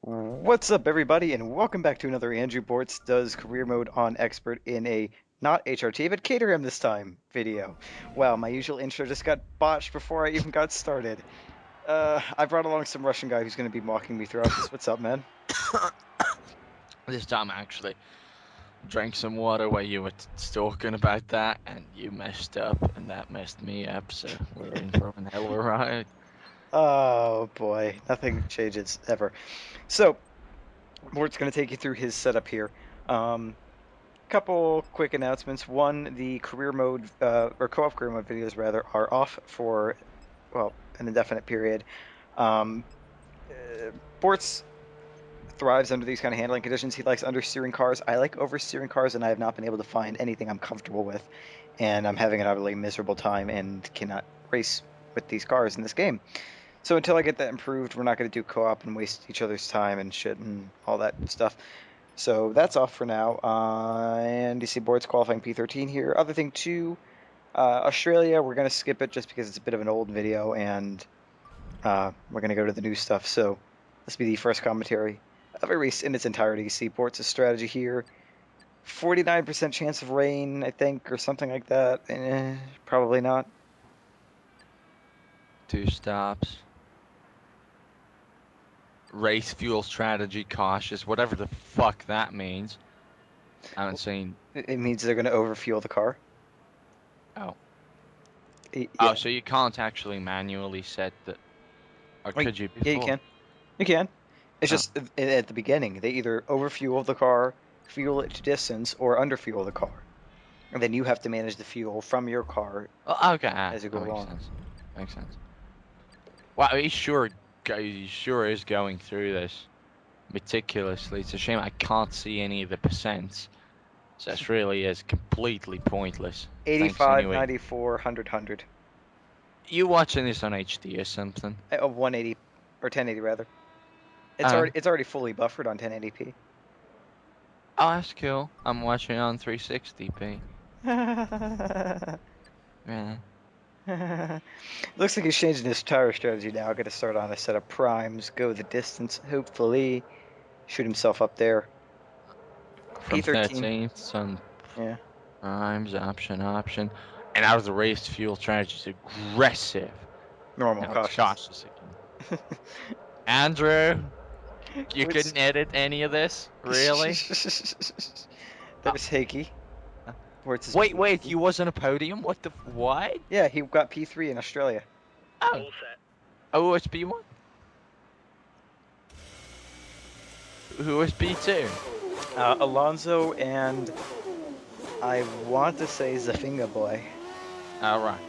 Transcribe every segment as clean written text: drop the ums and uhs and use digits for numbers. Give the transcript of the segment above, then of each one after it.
What's up, everybody, and welcome back to another Andrew Bortz'z does career mode on expert in a not HRT but Caterham this time video. Wow, my usual intro just got botched before I even got started. I brought along some Russian guy who's going to be mocking me throughout this. What's up, man? This time I actually drank some water while you were talking about that, and you messed up, and that messed me up, so we're in for an hell of a ride. Oh boy, nothing changes ever. So, Bort's going to take you through his setup here. Couple quick announcements. One, the career mode, or co-op career mode videos rather, are off for, well, an indefinite period. Bortz thrives under these kind of handling conditions. He likes understeering cars. I like oversteering cars, and I have not been able to find anything I'm comfortable with. And I'm having an utterly miserable time and cannot race with these cars in this game. So until I get that improved, we're not going to do co-op and waste each other's time and shit and all that stuff. So that's off for now. And you see Bort's qualifying P13 here. Other thing too, Australia, we're going to skip it just because it's a bit of an old video, and we're going to go to the new stuff. So this will be the first commentary of a race in its entirety. You see Bortz's strategy here. 49% chance of rain, I think, or something like that. Probably not. 2 stops. Race fuel strategy cautious, whatever the fuck that means. I haven't seen. It means they're going to overfuel the car. Oh. Yeah. Oh, so you can't actually manually set the. Or could you? Yeah, you can. You can. It's just at the beginning, they either overfuel the car, fuel it to distance, or underfuel the car. And then you have to manage the fuel from your car Okay. as you go along. Sense. Makes sense. Wow, he sure is going through this meticulously. It's a shame I can't see any of the percents. So this really is completely pointless. 85, anyway. 94, 100, 100. You watching this on HD or something? 180, or 1080 rather. It's already fully buffered on 1080p. Oh, that's cool. I'm watching on 360p. Yeah. Looks like he's changing his tire strategy now. Got to start on a set of primes, go the distance, hopefully shoot himself up there. From P13. 13th, some Yeah. primes, option. And out of the race, fuel strategy is aggressive. Normal, No, cautious. again. Andrew, you couldn't edit any of this? Really? There's Hakey. Wait, you was on a podium? What? Yeah, he got P3 in Australia. Oh. Oh, it's P1? Who was P2? Alonso and I want to say Zafinga boy. Alright.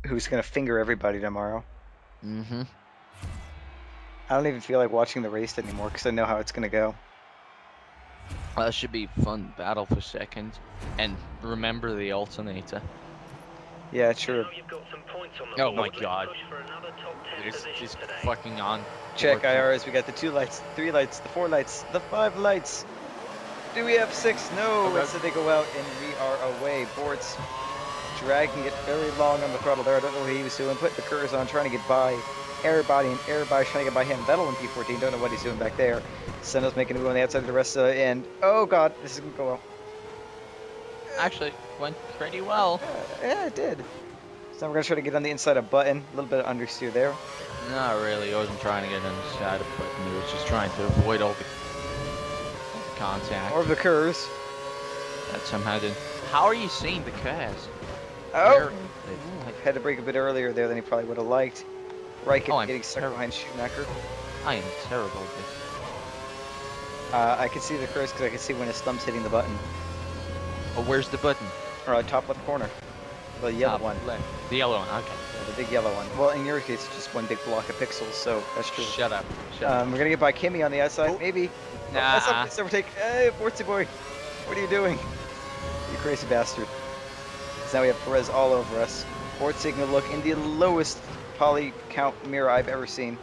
Who's gonna finger everybody tomorrow. Mm-hmm. I don't even feel like watching the race anymore because I know how it's gonna go. Well, that should be fun. Battle for second. And remember the alternator. Yeah, true. Oh my god. It's fucking on. Check IRs. We got the 2 lights, 3 lights, the 4 lights, the 5 lights. Do we have 6? No. Okay. So they go out and we are away. Bortz dragging it very long on the throttle there. I don't know what he was doing. Put the curves on, trying to get by everybody, and everybody's trying to get by him. Vettel in P14. Don't know what he's doing back there. Senna's making a move on the outside of the rest of it, and oh god, this is gonna go well. Actually, went pretty well. Yeah, it did. So we're gonna try to get on the inside of Button. A little bit of understeer there. Not really. I wasn't trying to get inside of Button. I was just trying to avoid all the contact. Or the curves. That somehow didn't. How are you seeing the curves? Oh! Had to brake a bit earlier there than he probably would have liked. Raikkonen getting stuck behind Schumacher. I am terrible at this. I can see the curves because I can see when his thumb's hitting the button. Oh, where's the button? Or top left corner. The yellow one. Left. The yellow one, okay. Yeah, the big yellow one. Well, in your case, it's just one big block of pixels, so that's true. Shut up. We're gonna get by Kimmy on the outside, maybe. Nah. Oh, let's overtake. Hey, Bortzy boy. What are you doing? You crazy bastard. So now we have Perez all over us. Bortz taking a look in the lowest poly count mirror I've ever seen.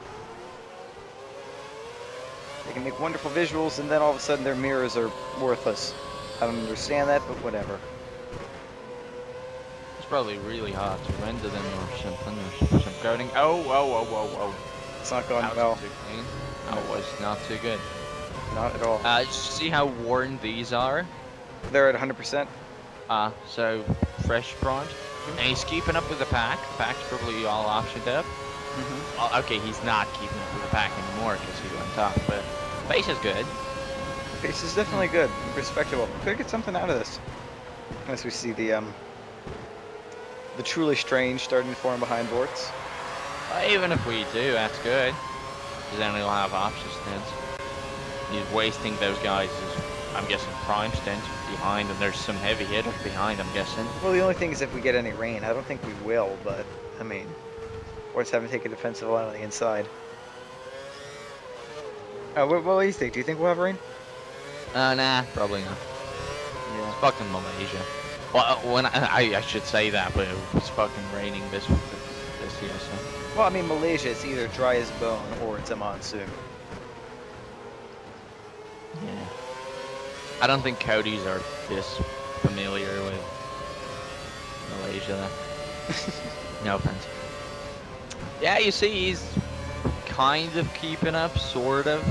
They can make wonderful visuals, and then all of a sudden their mirrors are worthless. I don't understand that, but whatever. It's probably really hard to render them or something, or some coding. Oh. It's not going That well. was too clean. That was not too good. Not at all. See how worn these are? They're at 100%. So fresh primed. And he's keeping up with the pack. The pack's probably all optioned up. Well, okay, he's not keeping up with the pack anymore because he went off, but pace is good. Pace is definitely good. Respectable. Could get something out of this. As we see the truly strange starting to form behind Bortz'z. Even if we do, that's good. Because then he'll have option stints. He's wasting those guys' I'm guessing prime stint behind, and there's some heavy hitters behind, I'm guessing. Well, the only thing is if we get any rain. I don't think we will, but, I mean, Bortz'z haven't taken a defensive line on the inside. What do you think? Do you think we'll have rain? Nah, probably not. Yeah. It's fucking Malaysia. Well, when I should say that, but it was fucking raining this year, so. Well, I mean, Malaysia, it's either dry as bone or it's a monsoon. Yeah. I don't think Cody's are this familiar with Malaysia. No offense. Yeah, you see, he's kind of keeping up, sort of.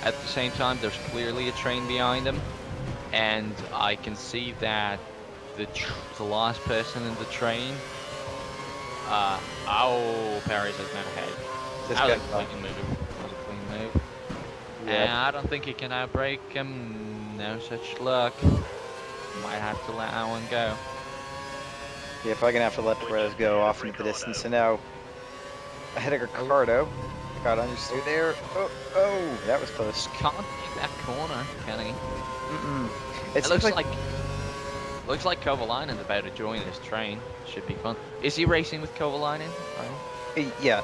At the same time, there's clearly a train behind him, and I can see that the last person in the train. Perez has been ahead. That was a clean move. That was a clean move. Yeah. And I don't think he can outbrake him. No such luck. Might have to let that one go. Yeah, probably gonna have to let Perez go off into the distance. So now, ahead of Ricardo. Got understeer there. Oh, that was close. Can't take that corner, can he? It looks like Kovalainen's about to join this train. Should be fun. Is he racing with Kovalainen? Yeah.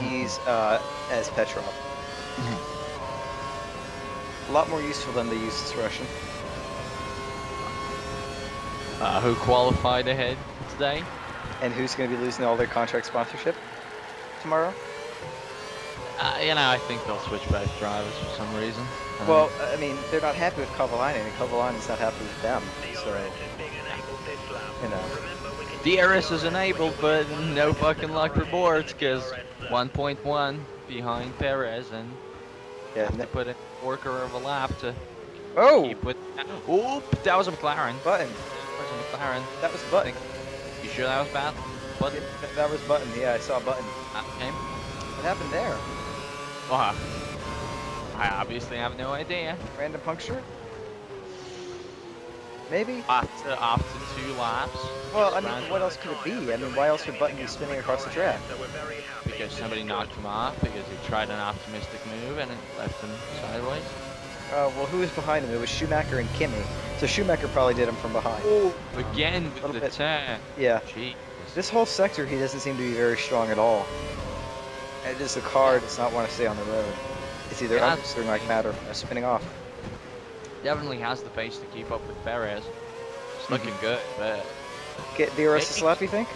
He's as Petrov. A lot more useful than the useless Russian. Who qualified ahead today? And who's going to be losing all their contract sponsorship tomorrow? I think they'll switch both drivers for some reason. Well, I mean, they're not happy with Kovalainen, and Kovalainen's not happy with them. So, you know. DRS is enabled, but no fucking luck for Bortz'z, because 1.1 behind Perez, and have to put in a worker of a lap to keep with. Oop, that was a McLaren. Button. That was a McLaren. That was Button. You sure that was bad? Button? Yeah, that was Button. Yeah, I saw Button. Okay. What happened there? Well, I obviously have no idea. Random puncture? Maybe? After 2 laps. Well, I mean, what else could it be? I mean, why else would Button be spinning across the track? Because somebody knocked him off, because he tried an optimistic move and it left him sideways. Well, who was behind him? It was Schumacher and Kimi. So Schumacher probably did him from behind. Oh, again with the turn. Yeah. Jeez. This whole sector, he doesn't seem to be very strong at all. And just the car does not want to stay on the road. It's either understeering like mad or spinning off. Definitely has the pace to keep up with Perez. It's looking good, but... Get DRS a slap, you think?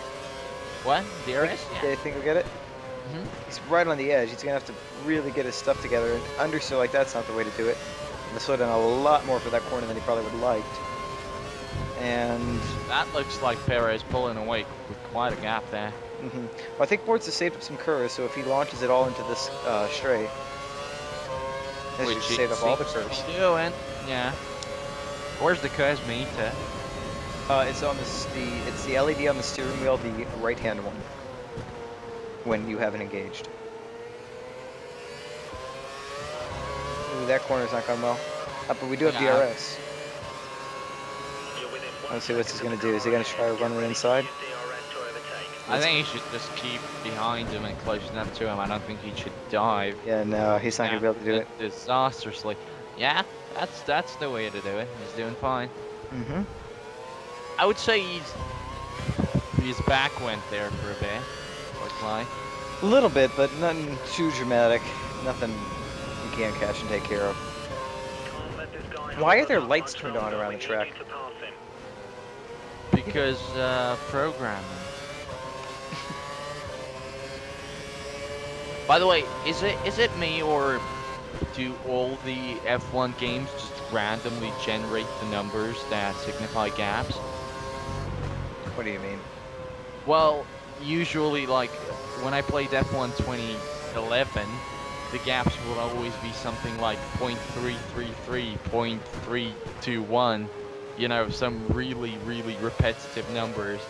What? DRS? Yeah, you think we'll get it? He's right on the edge. He's going to have to really get his stuff together. And understeer like that's not the way to do it. He'll slow down a lot more for that corner than he probably would have liked. And... that looks like Perez pulling away with quite a gap there. Well, I think Bortz'z has saved up some curves, so if he launches it all into this straight, he should save up all the curves. Doing, yeah. Where's the curves meter? It's on it's the LED on the steering wheel, the right-hand one, when you have it engaged. Ooh, that corner's not going well. But we do have DRS. Let's see what he's going to do. Is he going to try to run one inside? I think he should just keep behind him and close enough to him. I don't think he should dive. Yeah, no, he's not going to be able to do it. Disastrously. Yeah, that's the way to do it. He's doing fine. I would say his back went there for a bit. A little bit, but nothing too dramatic. Nothing you can't catch and take care of. Why are there lights turned on around the track? Because programming. By the way, is it me, or do all the F1 games just randomly generate the numbers that signify gaps? What do you mean? Well, usually, like, when I played F1 11, the gaps will always be something like 0.333, 0.321, you know, some really, really repetitive numbers,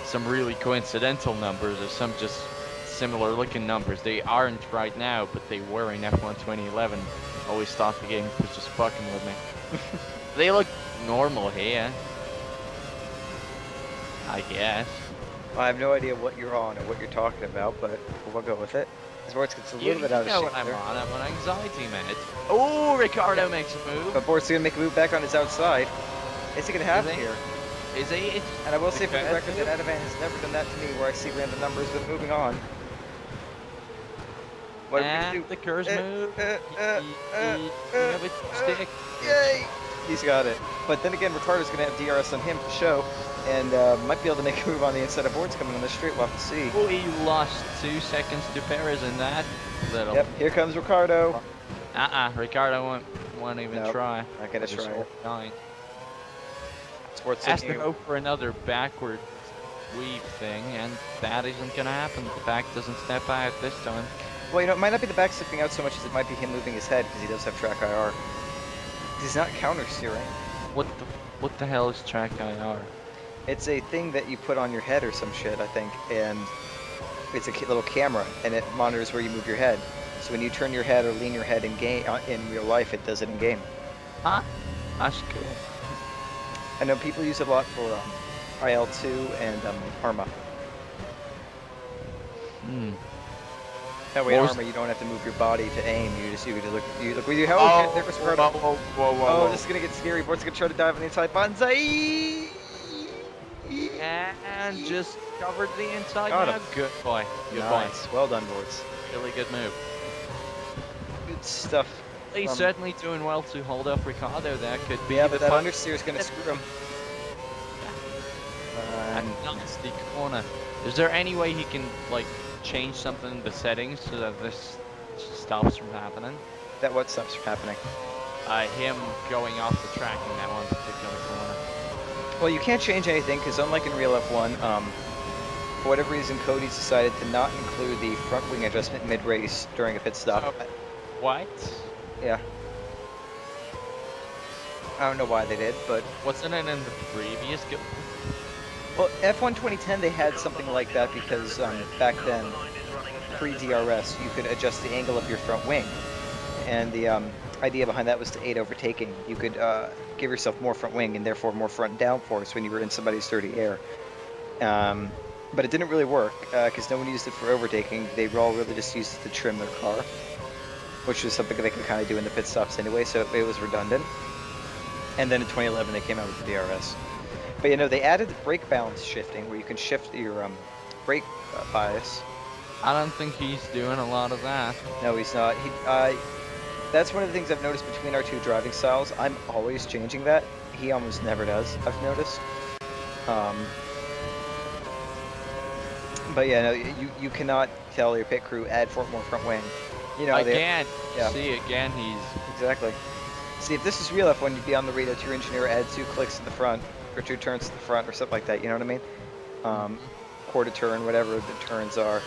some really coincidental numbers, or some just similar looking numbers. They aren't right now, but they were in F1 2011. Always thought the game was just fucking with me. They look normal here, I guess. I have no idea what you're on or what you're talking about, but we'll go with it. Bortz'z gets a little bit out of know shape what I'm there. on. I'm on anxiety meds. Oh, Ricardo makes a move. But Bortz'z is going to make a move back on his outside. Is he going to have Is it he? here? Is he? And I will say for the Because- record that Adavan has never done that to me where I see random numbers, but moving on. What are we And going to the curse do? move. You have a stick. Yay! He's got it. But then again, Ricardo's going to have DRS on him to show, and might be able to make a move on the inside of Bortz'z coming on the straight. We'll have to see. Oh, he lost 2 seconds to Perez in that little. Yep, here comes Ricardo. Ricardo won't even Nope, try. not gonna Just try it. nine. Sports Has to go for another backward weave thing, and that isn't gonna happen. The back doesn't step out this time. Well, you know, it might not be the back slipping out so much as it might be him moving his head because he does have track IR. He's not counter steering. What the hell is track IR? It's a thing that you put on your head or some shit, I think, and it's a little camera, and it monitors where you move your head. So when you turn your head or lean your head in game in real life, it does it in game. Huh? That's cool. I know people use it a lot for IL2 and Arma. Hmm. That way, in What was- Arma, you don't have to move your body to aim. You just look where you how Oh, there goes whoa, Frodo. whoa, whoa, whoa, Oh, whoa. this is gonna get scary. Bortz'z gonna try to dive on the inside. Banzai! And just covered the inside Got now. him. Good boy. Good Nice. Well done, Bortz'z. boy. Really good move. Good stuff. He's certainly doing well to hold off Ricardo there. Could be Yeah, the but that fun- understeer is gonna screw him. and nasty corner. Is there any way he can like change something in the settings so that this stops from happening? That what stops from happening? Him going off the track in that one particular corner. Well, you can't change anything because unlike in real F1, for whatever reason, Cody's decided to not include the front wing adjustment mid-race during a pit stop. So- What? Yeah. I don't know why they did, but Wasn't it in the previous go? well, F1 2010 they had something like that because back then, pre-DRS, you could adjust the angle of your front wing, and the idea behind that was to aid overtaking. You could give yourself more front wing and therefore more front downforce when you were in somebody's dirty air. But it didn't really work because no one used it for overtaking. They all really just used it to trim their car, which was something they could kind of do in the pit stops anyway, so it was redundant. And then in 2011 they came out with the DRS. But you know, they added the brake balance shifting where you can shift your brake bias. I don't think he's doing a lot of that. No, he's not. That's one of the things I've noticed between our two driving styles. I'm always changing that. He almost never does, I've noticed. But yeah, no, you cannot tell your pit crew add more front wing. You know, Again, yeah. see, again, he's exactly. See, if this is real F1, you'd be on the radio to your engineer, add 2 clicks to the front, or 2 turns to the front, or something like that, you know what I mean? Quarter turn, whatever the turns are.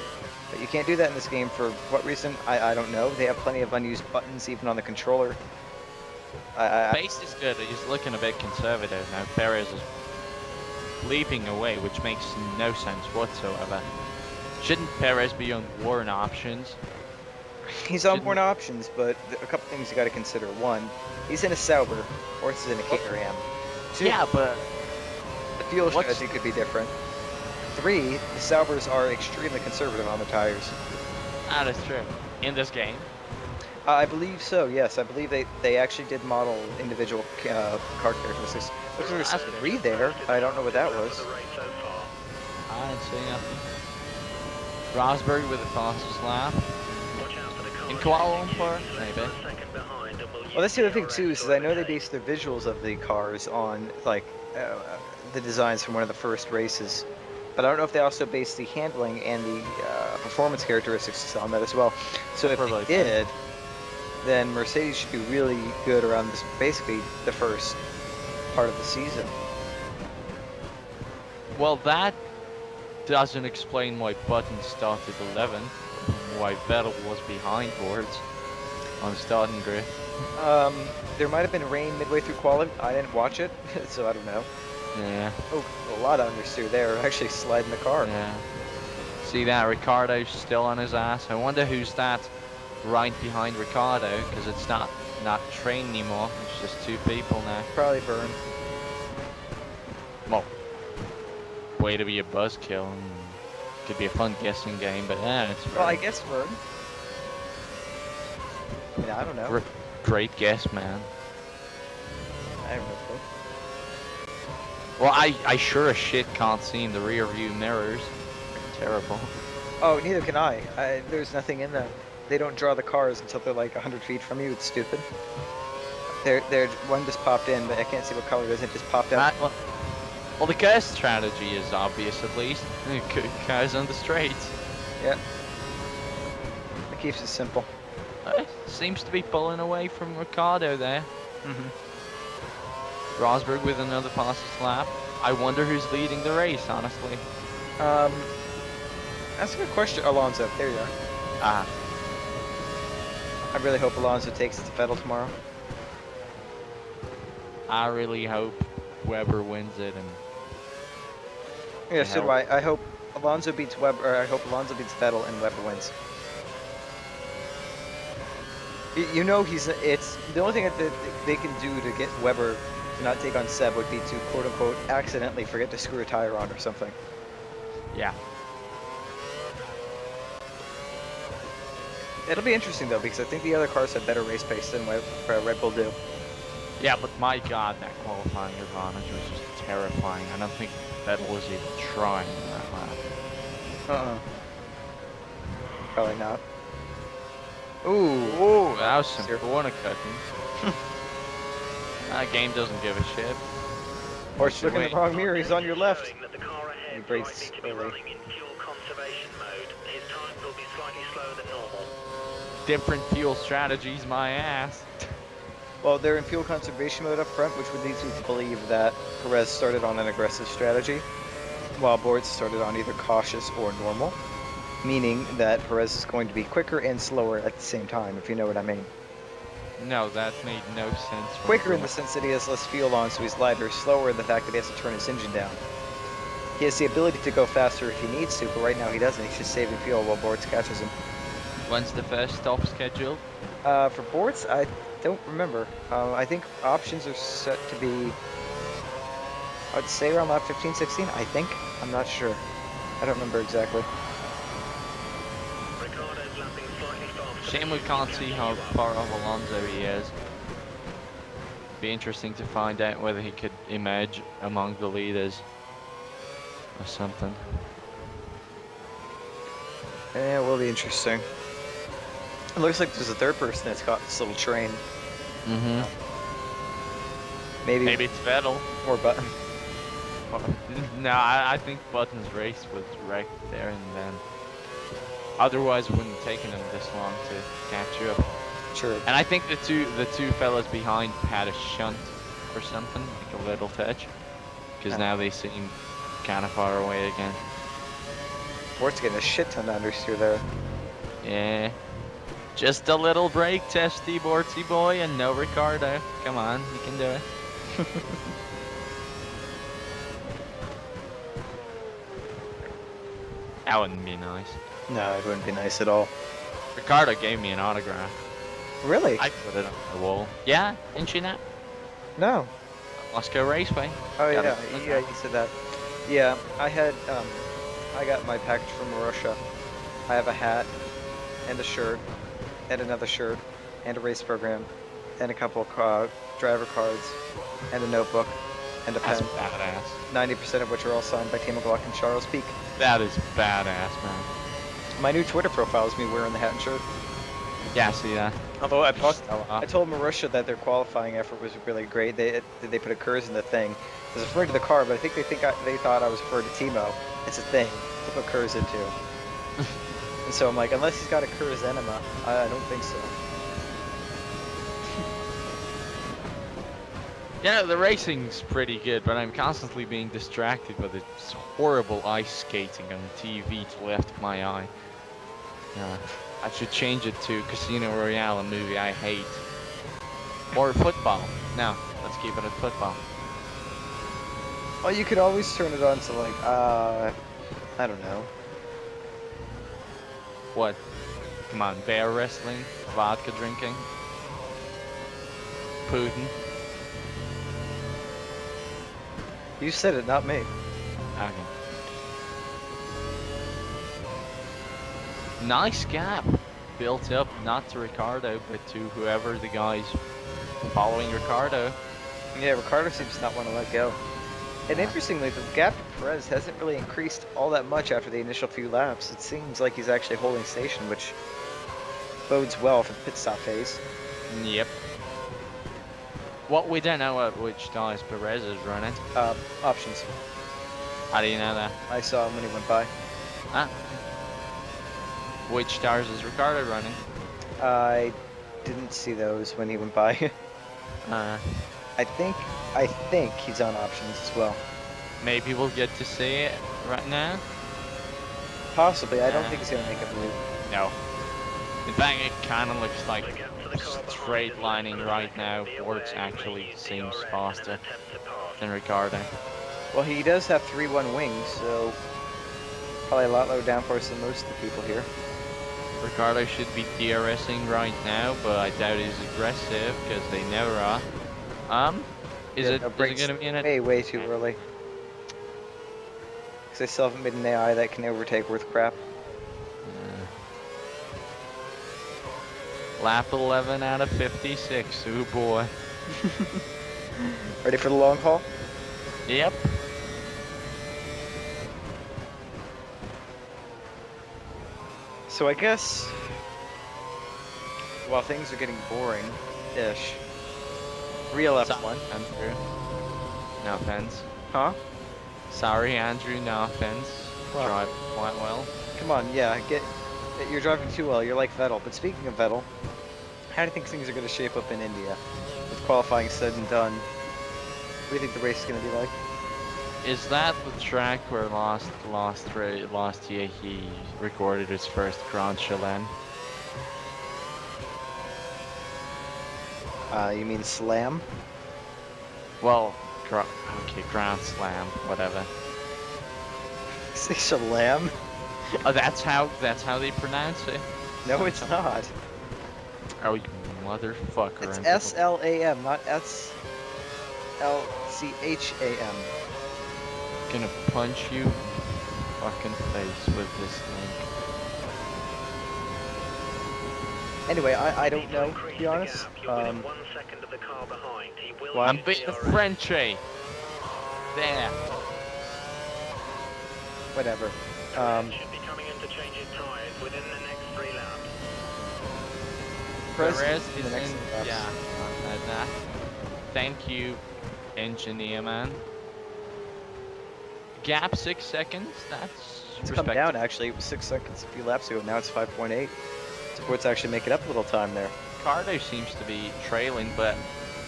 But you can't do that in this game for what reason? I don't know. They have plenty of unused buttons, even on the controller. base is good. He's looking a bit conservative now. Perez is leaping away, which makes no sense whatsoever. Shouldn't Perez be on warrant options? He's on more options, but a couple things you got to consider. One, he's in a Sauber, or he's in a Caterham. 2, Yeah, but the fuel what's- strategy could be different. 3, the Saubers are extremely conservative on the tires. that is true. In this game, I believe so, yes. I believe they actually did model individual car characteristics. Looks like there's 3 there. I don't know what that was. I didn't see nothing. Rosberg with the fastest lap. In Kuala Lumpur, maybe. Well, that's the other thing too, is I know they based their visuals of the cars on like the designs from one of the first races, but I don't know if they also based the handling and the performance characteristics on that as well. So if Probably. they did, then Mercedes should be really good around this, basically the first part of the season. Well, that doesn't explain why Button started 11. why Vettel was behind Bortz'z on the starting grid. There might have been rain midway through quali. I didn't watch it, so I don't know. Yeah. Oh, a lot of understeer there. Actually sliding the car. Yeah. See that? Ricardo's still on his ass. I wonder who's that right behind Ricardo, because it's not train anymore. It's just two people now. Probably Burn. Well, way to be a buzzkill. Could be a fun guessing game, but yeah, it's Well, I guess Burn. I mean, I don't know. Great guess, man. I have no clue. Well, I sure as shit can't see in the rear view mirrors. Terrible. Oh, neither can I. There's nothing in them. They don't draw the cars until they're like 100 feet from you. It's stupid. One just popped in, but I can't see what color it is. It just popped out. Well, the car strategy is obvious, at least. Cars on the straights. Yeah. It keeps it simple. Seems to be pulling away from Ricardo there. Rosberg with another fastest lap. I wonder who's leading the race, honestly. That's a good question. Alonso, there you are. Ah. I really hope Alonso takes it to Vettel tomorrow. I really hope Weber wins it, and yeah, so do I. I hope Alonso beats Weber, or I hope Alonso beats Vettel and Weber wins. You know, it's the only thing that they can do to get Weber to not take on Seb would be to quote unquote accidentally forget to screw a tire on or something. yeah. It'll be interesting though, because I think the other cars have better race pace than Red Bull do. Yeah, but my god, that qualifying advantage was just terrifying. I don't think Vettel was even trying that lap. Probably not. Ooh. Ooh, that was some corner cutting. That game doesn't give a shit. Horse, look in the wrong mirror, he's on your left. He brakes early. Different fuel strategies, my ass. Well, they're in fuel conservation mode up front, which would lead me to believe that Perez started on an aggressive strategy, while Bortz'z started on either cautious or normal, meaning that Perez is going to be quicker and slower at the same time, if you know what I mean. No, that made no sense. Quicker in the sense that he has less fuel on, so he's lighter. Slower in the fact that he has to turn his engine down. He has the ability to go faster if he needs to, but right now he doesn't. He's just saving fuel while Bortz'z catches him. When's the first stop scheduled? For Bortz'z, I don't remember. I think options are set to be, I'd say around lap 15, 16, I think. I'm not sure. I don't remember exactly. Shame we can't see how far off Alonso he is. Be interesting to find out whether he could emerge among the leaders or something. Yeah, it will be interesting. It looks like there's a third person that's caught this little train. Maybe it's Vettel. Or Button. No, I think Button's race was wrecked there and then. Otherwise, it wouldn't have taken him this long to catch up. Sure. And I think the two fellas behind had a shunt or something, like a little touch, because now they seem kind of far away again. Bortz'z getting a shit ton of understeer there. Yeah. Just a little brake testy, Bortz'zy boy, and no Ricardo. Come on, you can do it. That wouldn't be nice. No, it wouldn't be nice at all. Ricardo gave me an autograph. Really? I put it on the wall. Yeah, didn't you know? No. Moscow Raceway. Oh yeah, you said that. Yeah, I got my package from Russia. I have a hat, and a shirt, and another shirt, and a race program, and a couple of driver cards, and a notebook, and a pen. That's badass. 90% of which are all signed by Tim McLaughlin and Charles Peak. That is badass, man. My new Twitter profile is me wearing the hat and shirt. Yeah, I see that. Although I told Marussia that their qualifying effort was really great. They put a curse in the thing. I was referring to the car, but I think they thought I was referring to Timo. It's a thing to put curse into. And so I'm like, unless he's got a curse enema, I don't think so. Yeah, the racing's pretty good, but I'm constantly being distracted by this horrible ice skating on TV to the left of my eye. I should change it to Casino Royale, a movie I hate. Or football. No, let's keep it at football. Well, you could always turn it on to like, I don't know. What? Come on, bear wrestling, vodka drinking, Putin. You said it, not me. Okay. Nice gap built up, not to Ricardo, but to whoever the guy's following Ricardo. Yeah, Ricardo seems to not want to let go. And interestingly, the gap to Perez hasn't really increased all that much after the initial few laps. It seems like he's actually holding station, which bodes well for the pit stop phase. Yep. What we don't know at which tires Perez is running. Options. How do you know that? I saw him when he went by. Ah. Which tires is Ricardo running? I didn't see those when he went by. I think he's on options as well. Maybe we'll get to see it right now. Possibly. I don't think he's gonna make a move. No. In fact, it kind of looks like straight lining right now. Bortz'z actually seems faster than Ricardo. Well, he does have 3-1 wings, so probably a lot lower downforce than most of the people here. Ricardo should be DRSing right now, but I doubt he's aggressive because they never are. Is it going to be in it? Way too early. Because I still haven't made an AI that can overtake worth crap. Lap 11 out of 56. Oh boy. Ready for the long haul? Yep. So I guess while things are getting boring-ish, real F1. Andrew. No offense. Huh? Sorry, Andrew. No offense. Wow. Drive quite well. Come on, yeah, you're driving too well. You're like Vettel. But speaking of Vettel, how do you think things are going to shape up in India? With qualifying said and done, what do you think the race is going to be like? Is that the track where last year he recorded his first Grand Chelem? You mean Slam? Well, okay, Grand Slam, whatever. Say Shalam? Oh, that's how they pronounce it. No, it's not. Oh, you motherfucker! It's S-L-A-M, not S-L-C-H-A-M. Gonna punch you in the fucking face with this thing. Anyway, I don't know, to be honest. Why? I'm beating the Frenchie. There. Whatever. Should be coming in to change his tires within the next 3 laps. Perez is the next in. laps. Yeah. That. Thank you, engineer man. Gap 6 seconds. That's It's come down actually. It was 6 seconds a few laps ago. Now it's 5.8. So Bortz'z actually making up a little time there. Ricardo seems to be trailing, but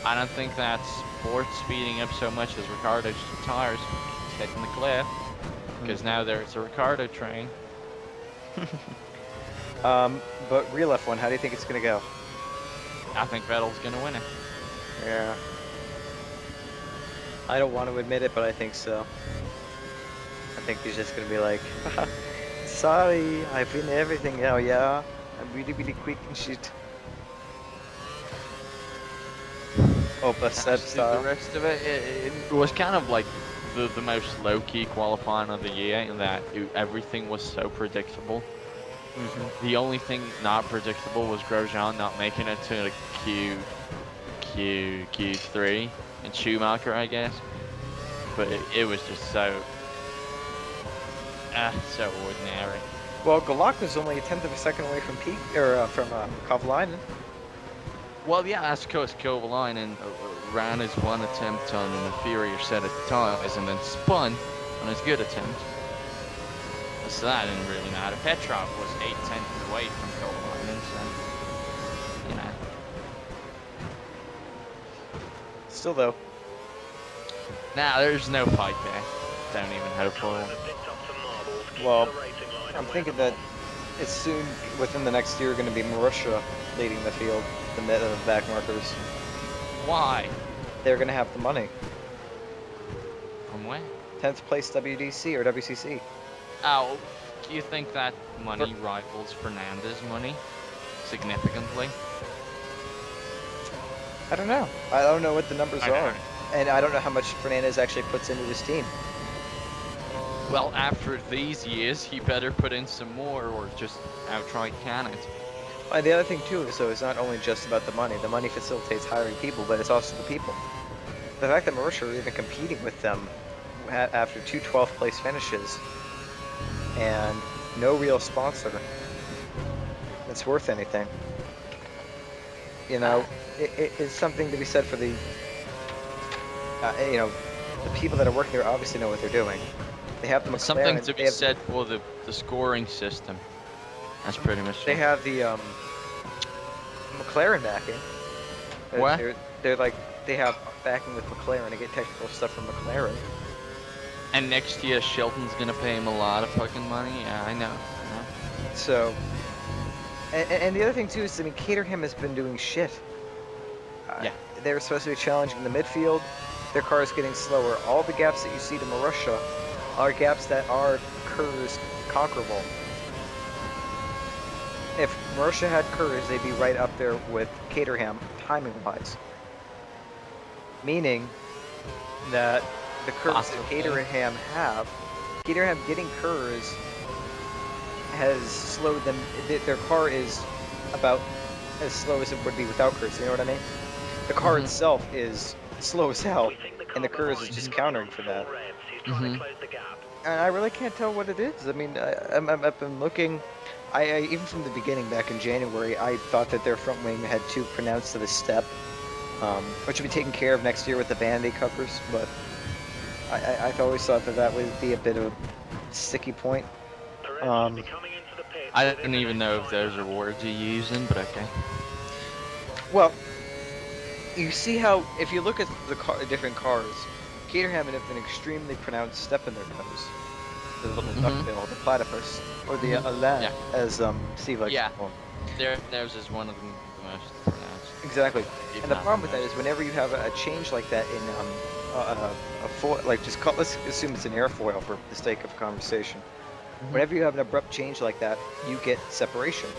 I don't think that's Bortz'z speeding up so much as Ricardo's tires hitting the cliff. Because now there's a Ricardo train. But real F1, how do you think it's gonna go? I think Vettel's gonna win it. Yeah. I don't want to admit it, but I think so. I think he's just gonna be like, sorry, I win everything now, yeah. I'm really, really quick and shit. Oh, but The rest of it was kind of like the most low-key qualifying of the year in that everything was so predictable. The only thing not predictable was Grosjean not making it to the Q3 and Schumacher, I guess. But it was just so ordinary. Well, Galak was only a tenth of a second away from from Kovalainen. Well, yeah, that's because Kovalainen ran his one attempt on an inferior set of tires and then spun on his good attempt. So that didn't really matter. Petrov was 8/10 away from Kovalainen, so, you know. Still though. Nah, there's no fight there. Don't even hope for it. Well, I'm thinking that it's soon, within the next year, going to be Marussia leading the field, the back markers. Why? They're going to have the money. From where? 10th place WDC or WCC. Oh, do you think that money rivals Fernandez's money significantly? I don't know. I don't know what the numbers I know. are. And I don't know how much Fernandez actually puts into his team. Well, after these years, he better put in some more or just outright can it. And the other thing too is, so it's not only just about the money. The money facilitates hiring people, but it's also the people. The fact that Marussia are even competing with them after 2 12th place finishes and no real sponsor that's worth anything. You know, it's something to be said for the, you know, the people that are working there obviously know what they're doing. They have the McLaren. Something to be said for the scoring system. That's pretty much They it. have the McLaren backing. What? They're like, they have backing with McLaren. They get technical stuff from McLaren. And next year, Shelton's gonna pay him a lot of fucking money. Yeah, I know. So, and the other thing too is, I mean, Caterham has been doing shit. Yeah. They were supposed to be challenging the midfield. Their car is getting slower. All the gaps that you see to Marussia are gaps that are Kerr's conquerable. If Marussia had Kerr's, they'd be right up there with Caterham timing-wise. Meaning that the curves that Possibly. Caterham have, Caterham getting Kerr's has slowed them. Their car is about as slow as it would be without Kerr's. You know what I mean? The car Mhm. itself is slow as hell, We think the and the car Kerr's is behind just is countering on for full that. revs. He's trying Mhm. to close the gap. And I really can't tell what it is. I mean, I've been looking. I even from the beginning, back in January, I thought that their front wing had too pronounced of a step, which will be taken care of next year with the vanity covers. But I've always thought that that would be a bit of a sticky point. Perez Um, should be coming into the pits I within don't the even next know if 5 those are laps. words you're using, but okay. Well, you see how if you look at the different cars, Caterham have an extremely pronounced step in their nose. The little Mhm. duckbill, the platypus, or the Mhm. Alain, Yeah. as Steve likes Yeah. to call 'em. Theirs is one of the most pronounced. Exactly. if And the not problem with that most. is whenever you have a change like that in a foil, like just call, let's assume it's an airfoil for the sake of conversation. Whenever you have an abrupt change like that, you get separation.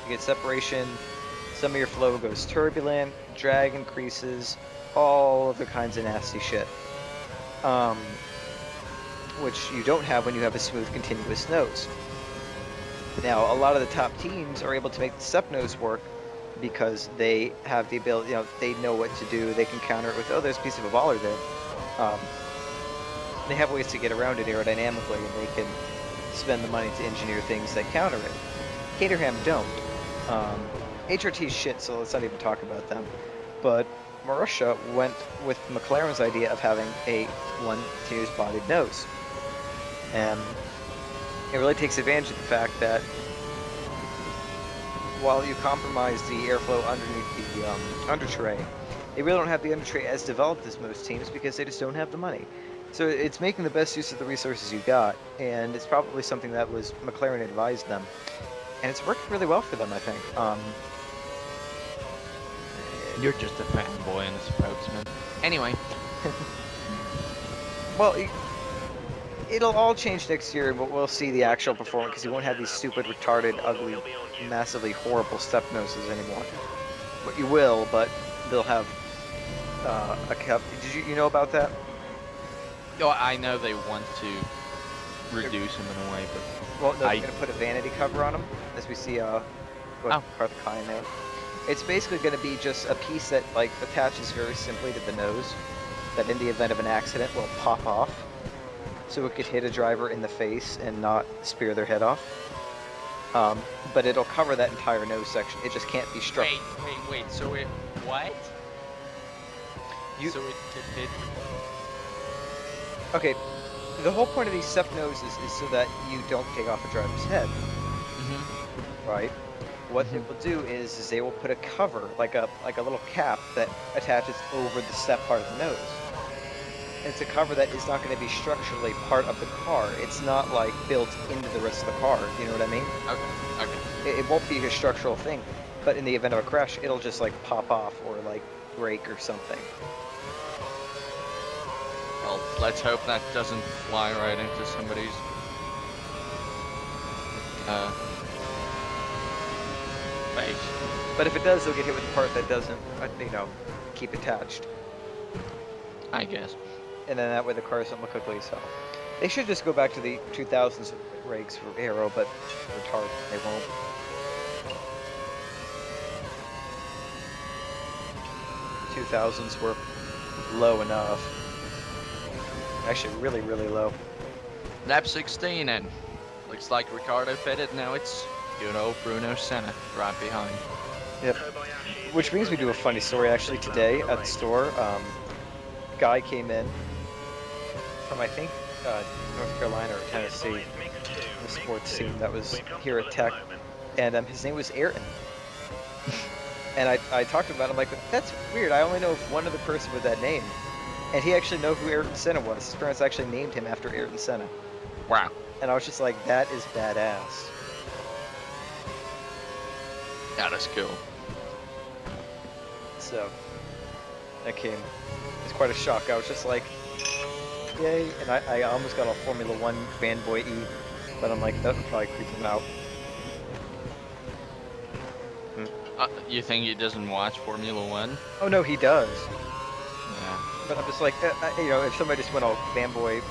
You get separation. Some of your flow goes turbulent, drag increases, all of the kinds of nasty shit. Which you don't have when you have a smooth, continuous nose. Now, a lot of the top teams are able to make the step nose work because they have the ability, you know, they know what to do. They can counter it with, oh, there's a piece of a baller there. They have ways to get around it aerodynamically, and they can spend the money to engineer things that counter it. Caterham don't. HRT's shit, so let's not even talk about them. But Marussia went with McLaren's idea of having a one continuous bodied nose. And it really takes advantage of the fact that while you compromise the airflow underneath the under tray, they really don't have the under tray as developed as most teams because they just don't have the money. So it's making the best use of the resources you got, and it's probably something that was McLaren advised them, and it's worked really well for them, I think. You're just a fanboy and a spokesman. Anyway, Well, it'll all change next year, but we'll see the actual performance because you won't have these stupid, retarded, ugly, massively horrible step noses anymore. But you will, but they'll have a cup. Did you know about that? oh, I know they want to reduce them in a way, but Well, they're I- going to put a vanity cover on them, as we see what Oh. part of the Cayenne there. It's basically going to be just a piece that like attaches very simply to the nose, that in the event of an accident will pop off, so it could hit a driver in the face and not spear their head off. But it'll cover that entire nose section. It just can't be struck. wait. So it what? You- So it could hit. Okay, the whole point of these step noses is so that you don't take off a driver's head, right? What they will do is they will put a cover, like a little cap that attaches over the step part of the nose. it's a cover that is not going to be structurally part of the car. It's not like built into the rest of the car. You know what I mean? Okay. Okay. It won't be a structural thing, but in the event of a crash, it'll just like pop off or like break or something. Well, let's hope that doesn't fly right into somebody's face. But if it does, they'll get hit with the part that doesn't, you know, keep attached. I guess. And then that way the car doesn't look ugly as hell. They should just go back to the 2000s rigs for aero, but retard, they won't. The 2000s were low enough. Actually, really, really low. Lap 16 in. Looks like Ricardo pitted. Now it's good old Bruno Senna right behind. Yep. Which brings me to a funny story actually today at the store. Guy came in from I think North Carolina or Tennessee, the sports team that was here at Tech, and his name was Ayrton. And I talked about it, I'm like, that's weird, I only know of one other person with that name. And he actually knew who Ayrton Senna was. His parents actually named him after Ayrton Senna. Wow. And I was just like, that is badass. That is cool. So, that came, it's quite a shock. I was just like, yay, and I almost got a Formula One fanboy E, but I'm like, that would probably creep him out. You think he doesn't watch Formula One? Oh no, he does. Yeah. But I'm just like, you know, if somebody just went all fanboy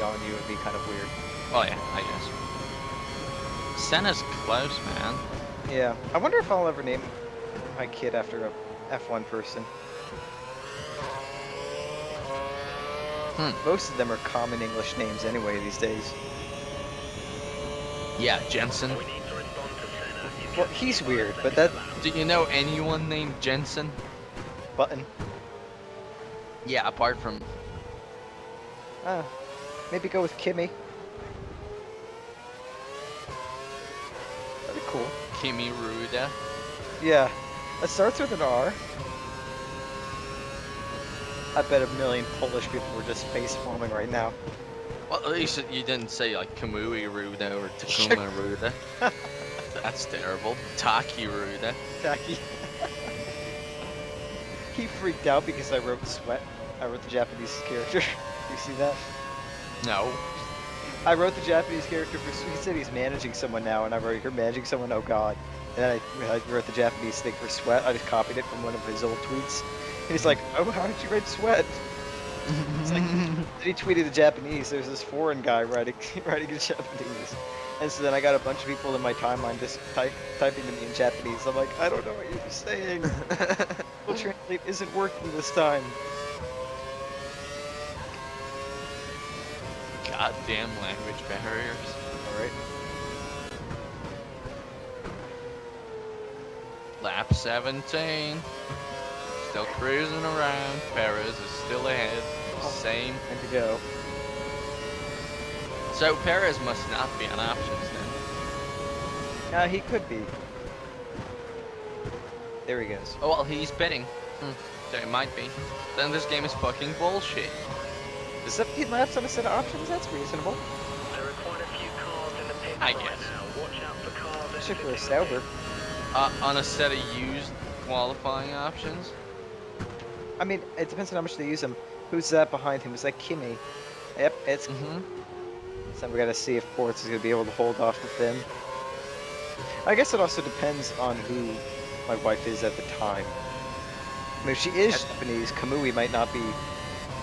on you, it'd be kind of weird. Oh yeah, I guess. Senna's close, man. Yeah, I wonder if I'll ever name my kid after a F1 person. Most of them are common English names anyway these days. Yeah, Jensen. We need to respond to Senna. Well, he's weird, but that Do you know anyone named Jensen? Button. Yeah, apart from... Maybe go with Kimmy. That'd be cool. Kimi Ruda. Yeah, it starts with an R. I bet a million Polish people were just face palming right now. Well, at least you didn't say like Kamui Ruda or Takuma Ruda. That's terrible. Taki Ruda. Tacky. He freaked out because I wrote sweat. I wrote the Japanese character. You see that? No. I wrote the Japanese character for. He said he's managing someone now, and I wrote, "You're managing someone? Oh God!" And then I wrote the Japanese thing for sweat. I just copied it from one of his old tweets. And he's like, "Oh, how did you write sweat?" It's like he tweeted the Japanese. There's this foreign guy writing in Japanese, and so then I got a bunch of people in my timeline just typing to me in Japanese. I'm like, I don't know what you're saying. Google Translate isn't working this time. Goddamn language barriers. All right. Lap 17. Still cruising around. Perez is still ahead. Same. Time to go. So Perez must not be on options then. He could be. There he goes. Oh well, he's betting. So it might be. Then this game is fucking bullshit. 17 laps on a set of options? That's reasonable. There are quite a few cars in the pit I right guess. now. Watch out for cars in Especially for a the Sauber. On a set of used qualifying options. I mean, it depends on how much they use him. Who's that behind him? Is that Kimi? Yep, it's. So we gotta see if Bortz'z is gonna be able to hold off the Finn. I guess it also depends on who my wife is at the time. I mean, if she is Japanese, Kamui might not be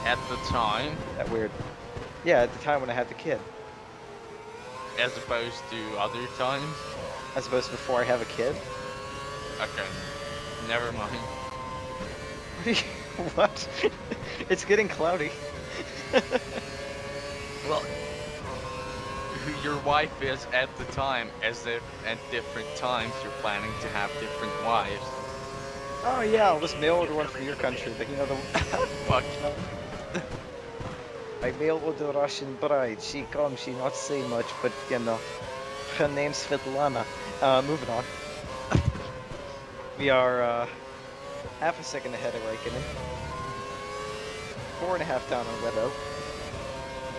At the time, that weird. Yeah, at the time when I had the kid. as opposed to other times. As opposed to before I have a kid. Okay. Never mind. What? It's getting cloudy. Well, who your wife is at the time, as if at different times you're planning to have different wives. Oh yeah, I'll just mail order one from your country, but you know the Fuck. I mail order Russian bride. She comes, she not say much, but you know, her name's Svetlana. Moving on. We are half a second ahead of Raikkonen. 4.5 down on Webbo.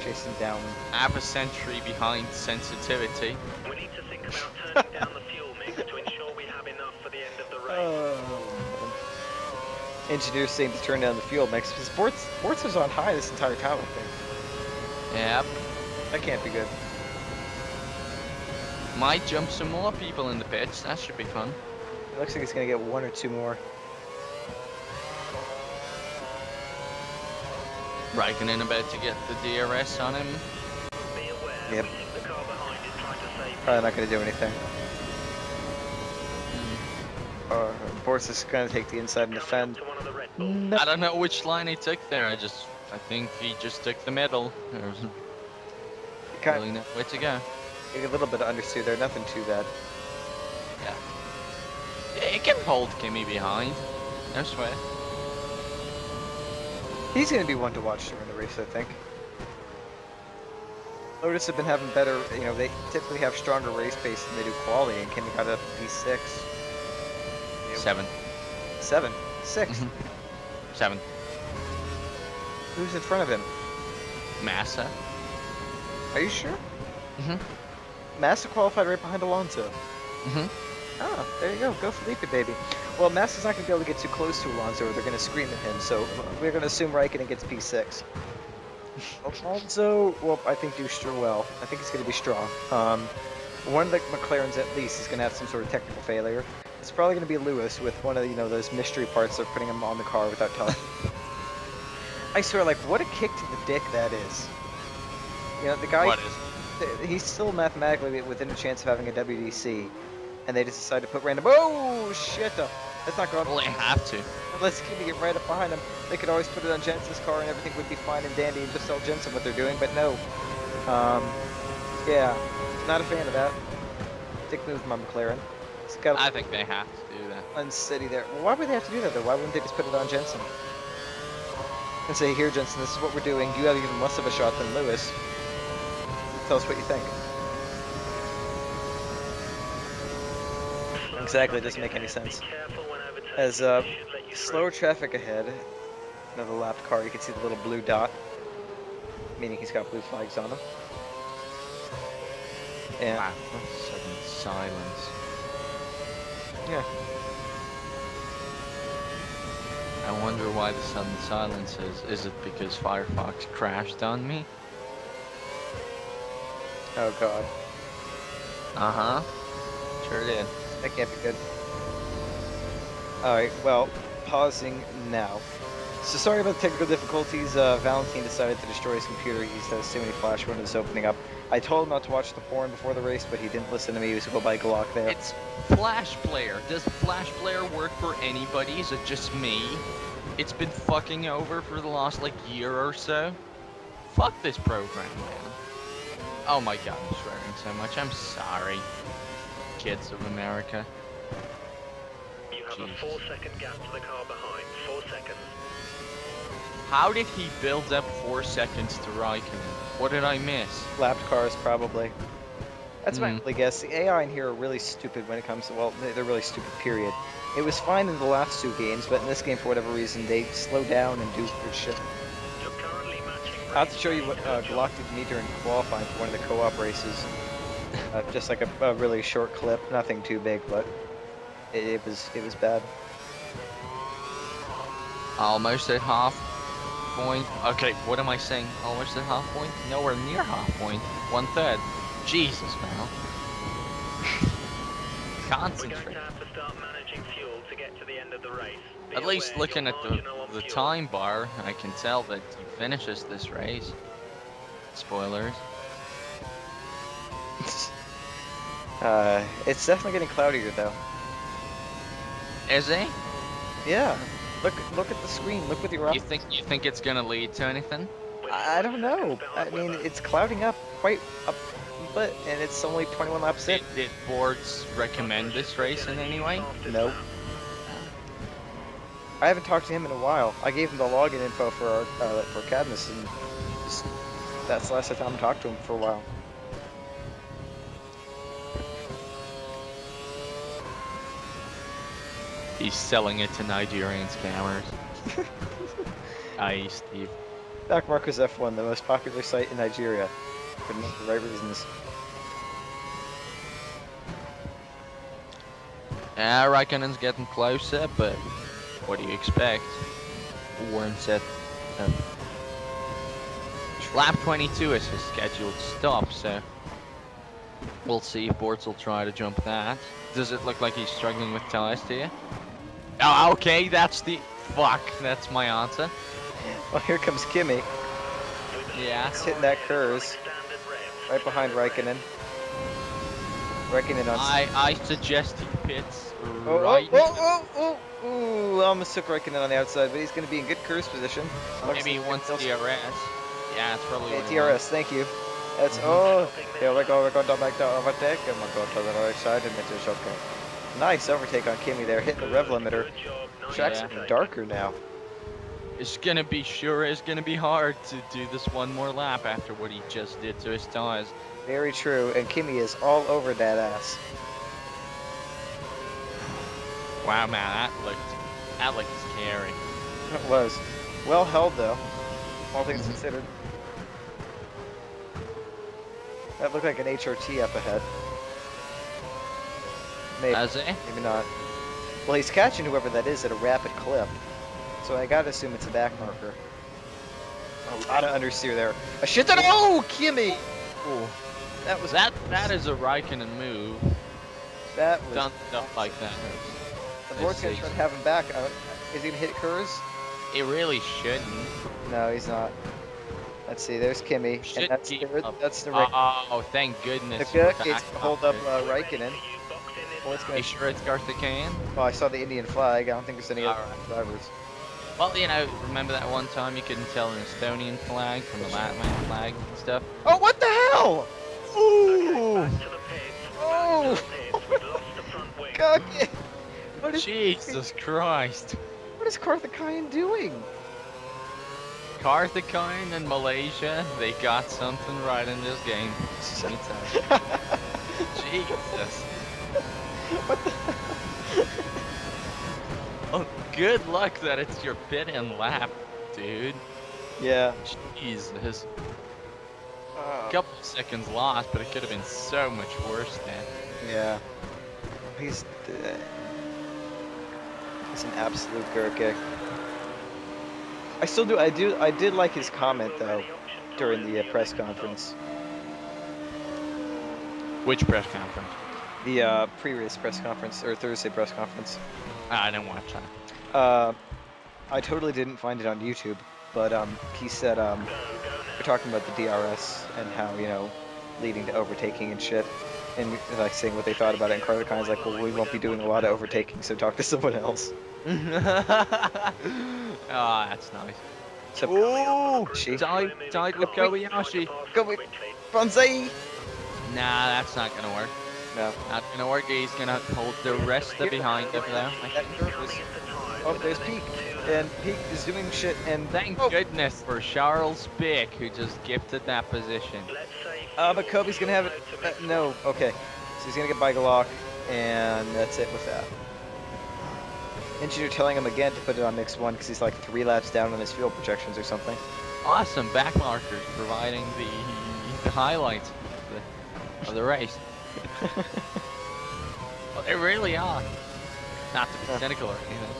Chasing down. Half a century behind sensitivity. We need to think about turning down the fuel mix to ensure we have enough for the end of the race. Engineers seem to turn down the fuel mix because Bortz'z was on high this entire time, I think. Yep. That can't be good. Might jump some more people in the pits. That should be fun. It looks like he's gonna get 1 or 2 more. Raikkonen about to get the DRS on him. Be aware, Yep. we think the car behind is trying to save Probably not gonna do anything. Bortz'z is gonna take the inside and defend. to one of the Red Bulls. No. I don't know which line he took there. I think he just took the middle. There's Kind really no way to go. a little bit of understeer there, nothing too bad. Yeah, he can hold Kimmy behind. No sweat. He's gonna be one to watch during the race, I think. Lotus have been having better, they typically have stronger race pace than they do quality, and Kimmy got up to P6. 7. 7? 6? 7. Who's in front of him? Massa. Are you sure? Mhm. Massa qualified right behind Alonso. Mhm. Oh, there you go. Go Felipe, baby. Well, Massa's not going to be able to get too close to Alonso or they're going to scream at him, so we're going to assume Raikkonen gets P6. Alonso, well, I think do well. I think he's going to be strong. One of the McLarens, at least, is going to have some sort of technical failure. It's probably going to be Lewis with one of, those mystery parts they're putting him on the car without telling. I swear, like, what a kick to the dick that is. The guy... What is? He's still mathematically within a chance of having a WDC, and they just decide to put random. Oh shit! That's not going. Well, they have to. Let's get right up behind him. They could always put it on Jensen's car, and everything would be fine and dandy, and just tell Jensen what they're doing. But no. Yeah, not a fan of that. Dick move, my McLaren. It's got I think they have to do that. unsteady there. Well, why would they have to do that though? Why wouldn't they just put it on Jensen and say, "Here, Jensen, this is what we're doing. You have even less of a shot than Lewis. Tell us what you think." Exactly, it doesn't make any sense. As slower traffic ahead, another lapped car, you can see the little blue dot, meaning he's got blue flags on him. And Wow, that's sudden silence. yeah, I wonder why the sudden silence is. Is it because Firefox crashed on me? oh god, Uh-huh. Sure did. that can't be good. Alright, well, pausing now. So sorry about the technical difficulties. Valentin decided to destroy his computer. He has too many flash windows opening up. I told him not to watch the porn before the race, but he didn't listen to me. He was to go by Glock there. It's Flash Player. Does Flash Player work for anybody? Is it just me? It's been fucking over for the last, year or so. Fuck this program, man. Oh my god, I'm swearing so much. I'm sorry. Kids of America. You have Jesus. a 4-second gap to the car behind. 4 seconds. How did he build up 4 seconds to Raikkonen? What did I miss? Lapped cars, probably. That's my Hmm. only guess. The AI in here are really stupid when it comes to, well, they're really stupid, period. It was fine in the last 2 games, but in this game, for whatever reason, they slow down and do weird shit. You're currently matching. I'll have to show you what Glock did to me during qualifying for one of the co-op races. Just like a really short clip, nothing too big, but it was bad. Almost at half point. Okay, what am I saying? Almost at half point? Nowhere near half point. 1/3. Jesus, man. We're going Concentrate. to have to start managing fuel to get to the end of the race. Be At least aware looking you're at marginal on the fuel. time bar, I can tell that he finishes this race. Spoilers. It's definitely getting cloudier though. Is he? Yeah. Look at the screen. Look with your eyes. You think it's gonna lead to anything? I don't know. I mean, it's clouding up quite a bit, and it's only 21 laps in. Did Bortz'z recommend this race in any way? Nope. I haven't talked to him in a while. I gave him the login info for our for Cadmus, and that's the last time I talked to him for a while. He's selling it to Nigerian scammers. Aye, Steve. Backmarkers F1, the most popular site in Nigeria, for not the right reasons. Yeah, Raikkonen's getting closer, but what do you expect? Warren said lap 22 is his scheduled stop, so we'll see if Bortz'z will try to jump that. Does it look like he's struggling with tires to you? Oh, okay, that's that's my answer. Well, here comes Kimi. Yeah. He's hitting that curves right behind Raikkonen. Raikkonen on. I suggest he pits Oh, right. Ooh, almost took Raikkonen on the outside, but he's going to be in good curves position. Maybe he wants DRS. Yeah, it's probably Hey, what he wants. DRS, thank you. That's here we go. We're going to make the overtake, and we're going to the right side, and it is okay. Nice overtake on Kimi there, hitting the rev limiter. Track's getting darker now. It's gonna be hard to do this one more lap after what he just did to his tires. Very true, and Kimi is all over that ass. Wow, man, that looked scary. It was well held though, all things considered. That looked like an HRT up ahead. Maybe, Does it? maybe not. Well, he's catching whoever that is at a rapid clip, so I gotta assume it's a back marker. A lot of understeer there. A shit ton. Oh, Kimi! Ooh. That was That is a Raikkonen move. That was Done stuff like that. The Bortz'z gonna try to have him back. Is he gonna hit curves? It really shouldn't. No, he's not. Let's see. There's Kimi, and Should that's keep the up. that's the Oh, thank goodness. the we're good is back to hold up Raikkonen. Bortz'z Are gonna. you sure it's Karthikeyan? Well, I saw the Indian flag. I don't think there's any other Alright. drivers. Well, you know, remember that one time you couldn't tell an Estonian flag from the Latvian flag and stuff? Oh, what the hell? Ooh! Oh! God! What is Jesus Christ. what is Karthikeyan doing? Karthikeyan and Malaysia, they got something right in this game. Let me tell you. Jesus. What the? Oh, good luck that it's your pit and lap, dude. Yeah. Jesus. A couple of seconds lost, but it could have been so much worse then. Yeah. He's an absolute gurke. I did like his comment though during the press conference. Which press conference? The pre-race press conference or Thursday press conference. I didn't watch that. I totally didn't find it on YouTube, but he said we're talking about the DRS and how, you know, leading to overtaking and shit, and like saying what they thought about it. And Karthikeyan's like, well, we won't be doing a lot of overtaking, so talk to someone else. Oh, that's nice. So, Ooh, she died with Kobayashi. go with Bronze. Nah, that's not gonna work. No. Not gonna work. He's gonna hold the rest of behind over there. Oh, there's Peak, and Peak is doing shit, and Thank goodness for Charles Bick, who just gifted that position. but Kobe's gonna have it. No, okay. So he's gonna get bike lock, and that's it with that. Engineer telling him again to put it on mix 1 because he's like 3 laps down on his fuel projections or something. Awesome back markers providing the highlights of the race. Well, they really are. Not to be cynical or anything.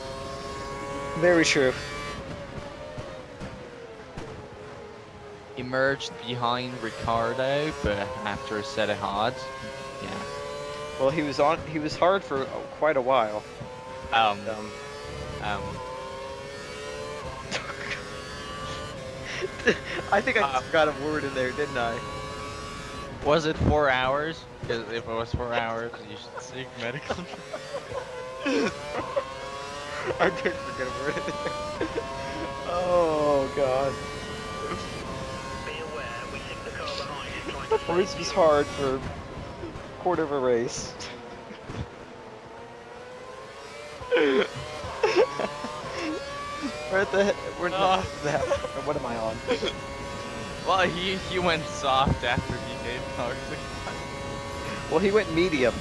Very true. Emerged behind Ricardo, but after a set of odds, yeah. Well, he was hard for quite a while. I think I forgot a word in there, didn't I? Was it 4 hours? Because if it was 4 hours, you should seek medical. I did forget a word in there. Oh god. Bortz'z was hard for a quarter of a race. We're not that. What am I on? Well, he went soft after he gave toxic. Well, he went medium,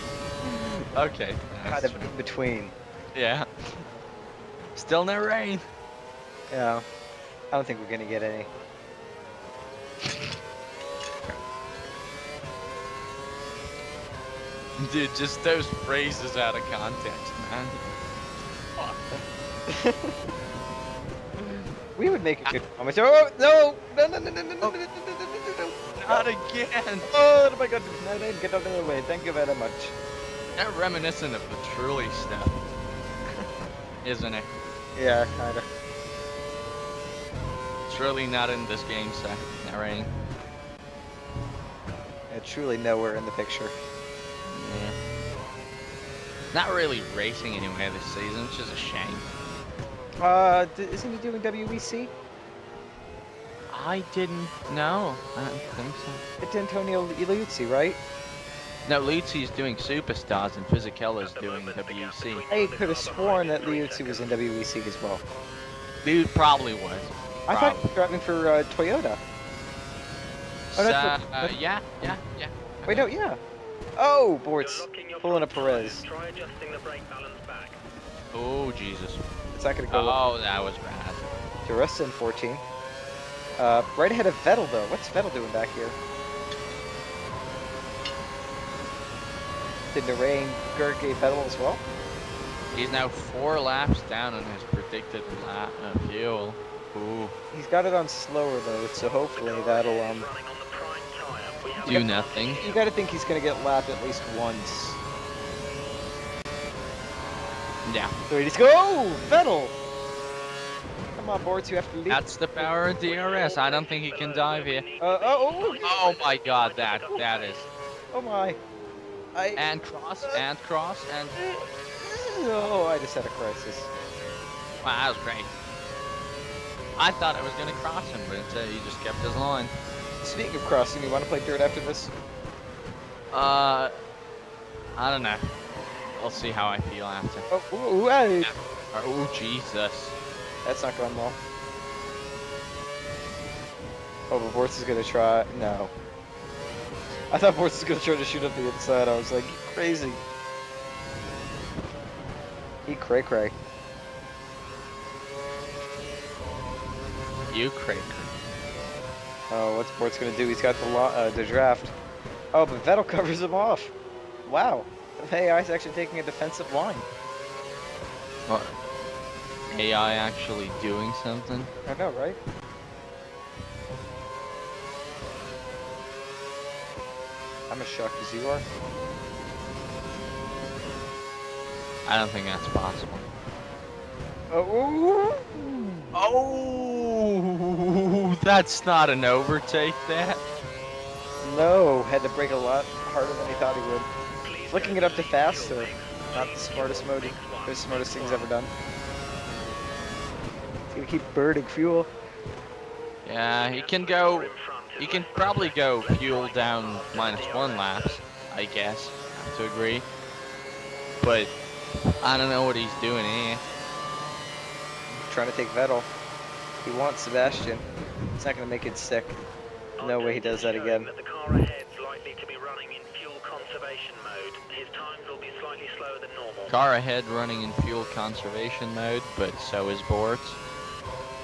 Okay. kind of in between. Yeah. Still no rain. Yeah. I don't think we're gonna get any. Dude, just those phrases out of context, man. We would make a good comment. Oh no! No! No! No! No! No! No! No! No! No! No! Not again! Oh my God! No! No! Get out of the way. Thank you very much. They're reminiscent of the Truly stuff, isn't it? Yeah, kinda. It's really not in this game, so narrating. Yeah, truly nowhere in the picture. Yeah. Not really racing anyway this season, which is a shame. Isn't he doing WEC? I didn't know. I don't think so. It's Antonio Liuzzi, right? No, Liuzzi's doing Superstars and Fisichella's doing WEC. I could have sworn that Liuzzi was in WEC as well. Dude probably was. I thought he was driving for Toyota. Oh, that's what- Yeah. Wait, no, yeah. Oh, Bortz'z Locking your pulling a front tires. Perez. Try adjusting the brake balance back. Oh, Jesus. It's not gonna go well. Oh, that was bad. DeRusta in 14. Right ahead of Vettel though. What's Vettel doing back here? Did the rain gave Vettel as well? He's now 4 laps down on his predicted lap fuel. Ooh. He's got it on slower though, so hopefully that'll Running on the prime tire. We have Do nothing. You gotta think he's gonna get lapped at least once. Yeah. So he's go! Oh, Vettel! Come on, Bortz'z, you have to lead. That's the power of DRS. I don't think he can dive here. Oh Oh my god, that is. oh my. And cross, and. Oh, I just had a crisis. Wow, that was great. I thought I was going to cross him, but he just kept his line. Speaking of crossing, you want to play dirt after this? I don't know. We'll see how I feel after. Hey. Oh, Jesus. That's not going well. Oh, but Bortz'z is gonna try. No. I thought Bortz'z was gonna try to shoot up the inside. I was like, you crazy. He cray cray. You crazy. Oh, what's Bortz'z gonna do? He's got the draft. Oh, but Vettel covers him off. Wow. AI's actually taking a defensive line. What? AI actually doing something? I know, right? I'm as shocked as you are. I don't think that's possible. Oh, Oh, that's not an overtake, that. no, had to brake a lot harder than he thought he would. Flicking it up to fast, or not the smartest mode, the smartest thing he's ever done. He's gonna keep burning fuel. Yeah, he can go. He can probably go fuel down -1 laps, I guess. I have to agree. But I don't know what he's doing here. Trying to take Vettel. He wants Sebastian. He's not gonna make it stick. No way he does that again. The car ahead's likely to be running in fuel conservation mode. His times will be slightly slower than normal. Car ahead running in fuel conservation mode, but so is Bortz'z.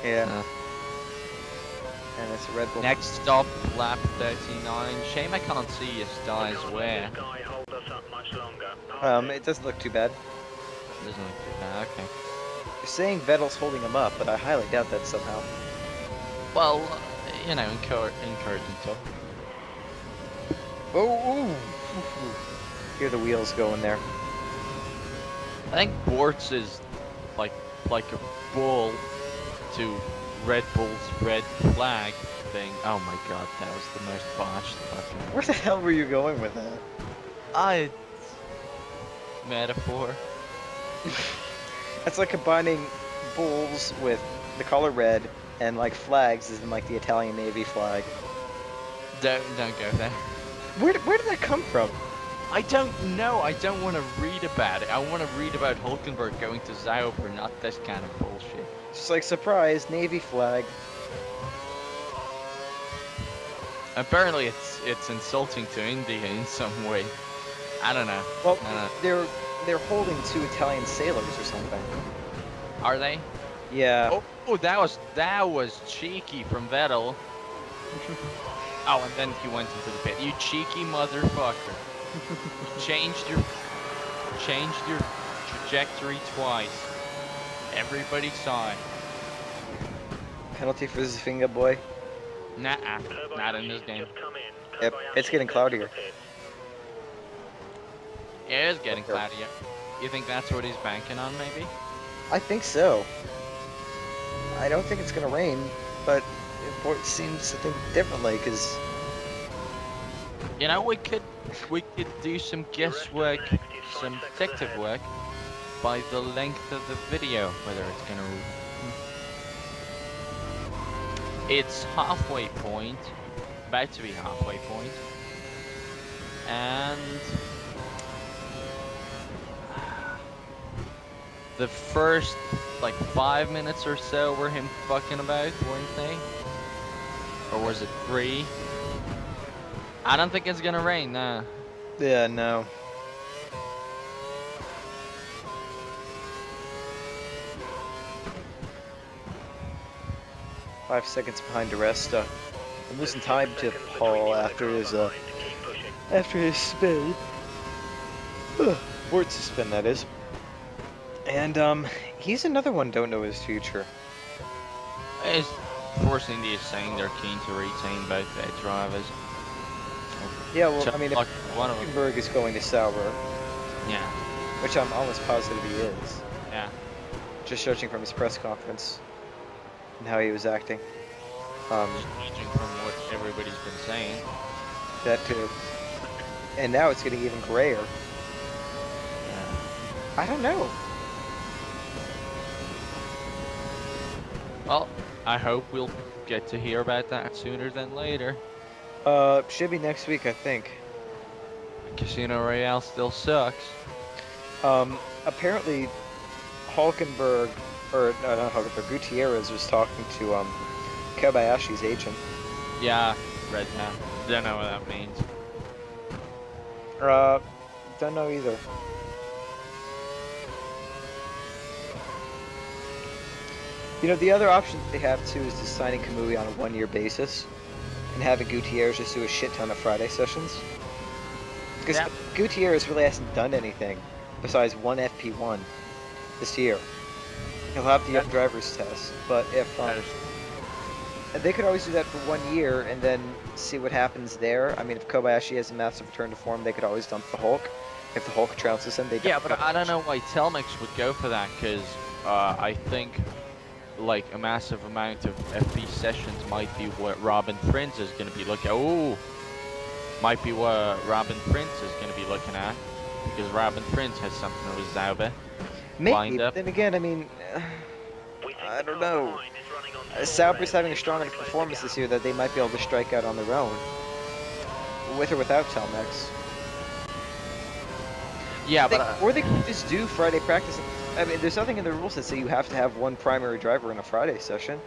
Yeah. And it's a Red Bull. Next stop, lap 39. Shame I can't see his styles where. Guy hold us up much longer. It doesn't look too bad. Doesn't look too bad. Okay. You're saying Vettel's holding him up, but I highly doubt that somehow. Well, you know, encouraging talk. Oh, ooh. Hear the wheels going there. I think Bortz'z is like a bull to Red Bull's red flag thing. Oh my god, that was the most botched fucking. Where the hell were you going with that? Metaphor. It's like combining bulls with the color red and like flags as in like the Italian Navy flag. Don't go there. Where did that come from? I don't know. I don't want to read about it. I want to read about Hulkenberg going to Zauber, not this kind of bullshit. Just like surprise, Navy flag. Apparently, it's insulting to India in some way. I don't know. Well, I don't know. they're holding 2 Italian sailors or something. Are they? Yeah. Oh, that was cheeky from Vettel. Oh, and then he went into the pit. You cheeky motherfucker. You changed your trajectory twice. Everybody saw it. Penalty for Zfinga, boy. Nah, not in this game. Yep, it's getting cloudier. It is getting cloudier. You think that's what he's banking on, maybe? I think so. I don't think it's gonna rain, but Bortz'z seems to think differently, because You know, we could do some guesswork, some detective work by the length of the video, whether it's gonna. It's halfway point, about to be halfway point, and the first like 5 minutes or so were him fucking about, weren't they? Or was it 3? I don't think it's gonna rain, nah. yeah, no. Five seconds behind Aresta. I'm losing time to Paul after his spin. Bortz's spin, that is. And he's another one don't know his future. It's Force India is saying they're keen to retain both their drivers. Yeah, well, So, I mean, if like, one of them. Hülkenberg is going to Sauber, Yeah, which I'm almost positive he is, yeah. just judging from his press conference and how he was acting. Judging from what everybody's been saying. That too. And now it's getting even grayer. I don't know. Well, I hope we'll get to hear about that sooner than later. Should be next week, I think. Casino Royale still sucks. Apparently, Hulkenberg, or no, not Hulkenberg, Gutierrez was talking to Kobayashi's agent. Yeah, read that. Don't know what that means. Don't know either. You know, the other option that they have too is just signing Kamui on a 1-year basis and having Gutierrez just do a shit ton of Friday sessions. Because Yeah. Gutierrez really hasn't done anything besides one FP1 this year. He'll have the young drivers test, but if they could always do that for 1 year and then see what happens there. I mean, if Kobayashi has a massive return to form, they could always dump the Hulk. If the Hulk trounces him, they dump Yeah, but Kobayashi. I don't know why Telmex would go for that, because I think like a massive amount of FP sessions might be what Robin Prince is going to be looking at. Oh, might be what Robin Prince is going to be looking at, because Robin Prince has something with Zauber. Maybe, lined but up. then again, I mean, I don't know. Sauber's having a strong enough performance this year that they might be able to strike out on their own, with or without Telmex. Yeah, Or they could just do Friday practice. I mean, there's nothing in the rules that say you have to have one primary driver in a Friday session.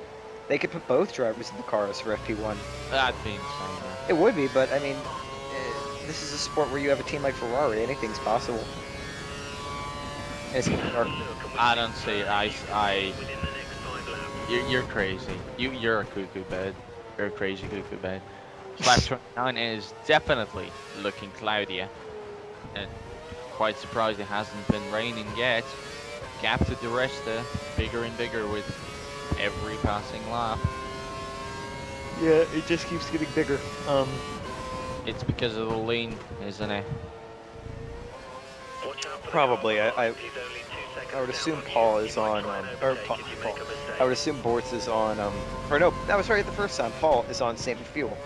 They could put both drivers in the cars for FP1. that'd be insane. It would be, but I mean, this is a sport where you have a team like Ferrari. Anything's possible. And it's I don't see it. You're crazy. You're a cuckoo bird. You're a crazy cuckoo bird. Lap 29 is definitely looking cloudier. And quite surprised it hasn't been raining yet. Gap to the Resta bigger and bigger with every passing lap. Yeah, it just keeps getting bigger. It's because of the lean, isn't it? Probably. I would assume Paul is on, or Paul. I would assume Bortz'z is on, or no, that was right the first time. Paul is on saving fuel.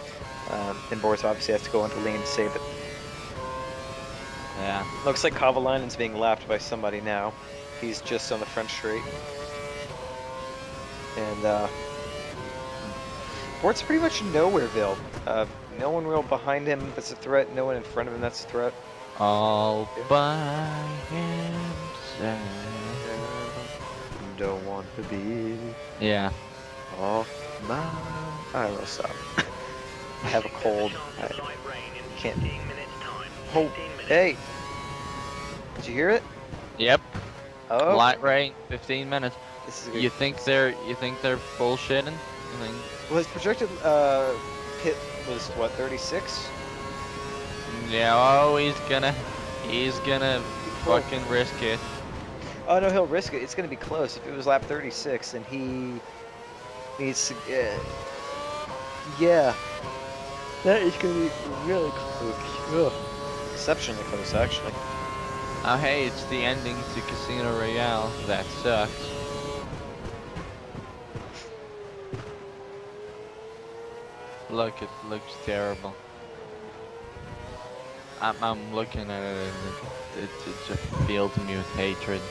And Bortz'z obviously has to go into lean to save it. Yeah. Looks like Kovalainen's being lapped by somebody now. He's just on the front straight. And, Bortz'z pretty much nowhereville. No one real behind him that's a threat, no one in front of him that's a threat. All by himself. Don't want to be Yeah. off my... I will stop. I have a cold. I can't... Oh, hey! Did you hear it? Yep. Oh, Light rain, 15 minutes. this is a good. You think they're bullshitting? You think? Well, his projected hit was what, 36? Yeah, oh, he's gonna Close. fucking risk it. Oh no, he'll risk it. It's gonna be close. If it was lap 36 and he needs to, yeah, that is gonna be really close. Ugh. Exceptionally close, actually. Oh, hey, it's the ending to Casino Royale. That sucks. Look, it looks terrible. I'm looking at it and it just fills me with hatred.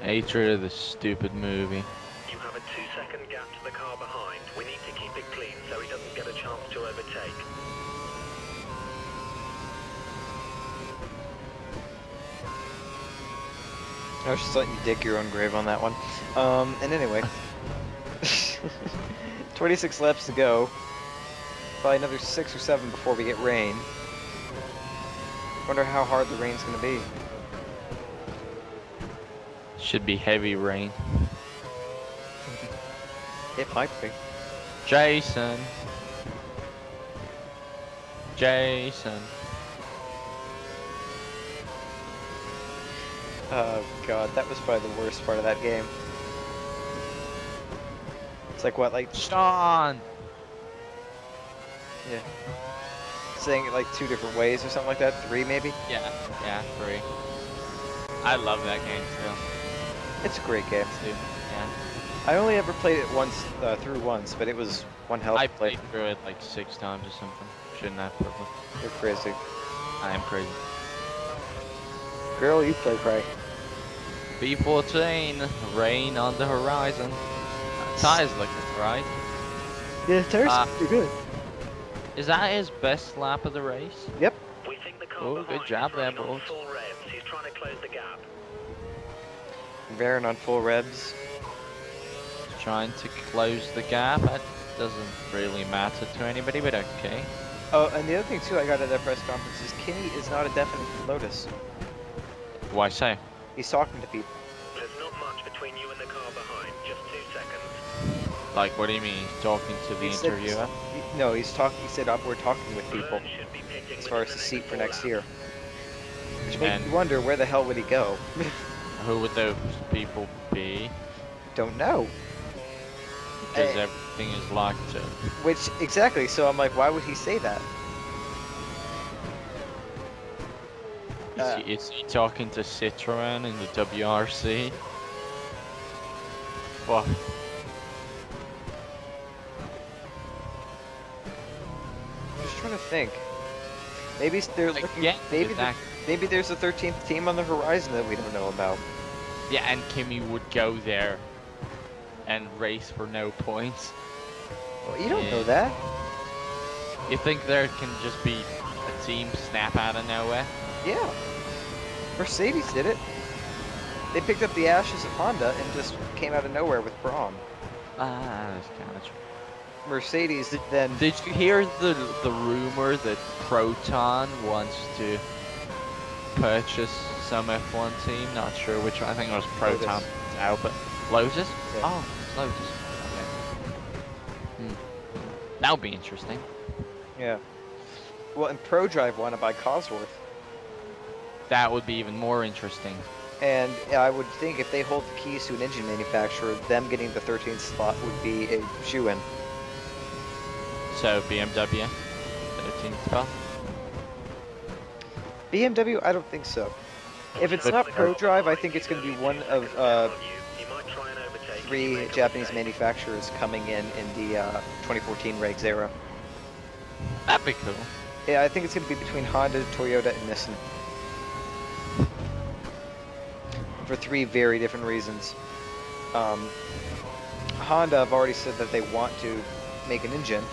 Hatred of this stupid movie. You have a 2-second gap to the car behind. We need to keep it clean so he doesn't get a chance to overtake. I was just letting you dig your own grave on that one. And anyway, 26 laps to go. Probably another 6 or 7 before we get rain. Wonder how hard the rain's gonna be. Should be heavy rain. It might be. Jason. Jason. Oh god, that was probably the worst part of that game. It's like what, like, Sean. yeah, saying it like 2 different ways or something like that. 3 maybe. Yeah, 3. I love that game still. It's a great game. Too. Yeah. I only ever played it through once, but it was one hell of I a play. played through it like 6 times or something. Shouldn't have probably. You're crazy. I am crazy. Girl, you play right. B14, rain on the horizon. Tires looking right. Yeah, tires Ah. pretty good. Is that his best lap of the race? Yep. We think the car Oh, good behind job is there, running on Bortz'z. full revs. He's trying to close the gap. Varen on full revs. Trying to close the gap. That doesn't really matter to anybody, but okay. Oh, and the other thing too I got at that press conference is Kinney is not a definite Lotus. Why so? He's talking to people. There's not much between you and the car behind. Just 2 seconds. Like, what do you mean? He's talking to the He said- interviewer? No, he's talking. He said we're talking with people Vern should be pitting as far as within the the seat next for 4 next laps. year. Which makes And- me wonder where the hell would he go? Who would those people be? Don't know. Because Hey. everything is locked up. Which exactly. So I'm like, why would he say that? Is he talking to Citroën in the WRC? What? I'm just trying to think. Maybe they're looking. Again, Maybe that- maybe there's a 13th team on the horizon that we don't know about. Yeah, and Kimmy would go there and race for no points. Well, you don't know Yeah. that. You think there can just be a team snap out of nowhere? Yeah. Mercedes did it. They picked up the ashes of Honda and just came out of nowhere with Braun. Ah, that's kind of true. Mercedes then. Did you hear the rumor that Proton wants to purchase some F1 team? Not sure which one. I think it was Proton Lotus. now, but Lotus? Yeah. Oh, it's Lotus. Okay. That would be interesting. Yeah. Well, and ProDrive won it by Cosworth. That would be even more interesting. And I would think if they hold the keys to an engine manufacturer, them getting the 13th slot would be a shoo-in. So BMW, 13th spot. BMW, I don't think so. If it's But- not ProDrive, I think it's going to be one of He might try and overtake if you 3 make a Japanese mistake. manufacturers coming in the 2014 Regs era. That'd be cool. Yeah, I think it's going to be between Honda, Toyota, and Nissan. For 3 very different reasons. Honda have already said that they want to make an engine,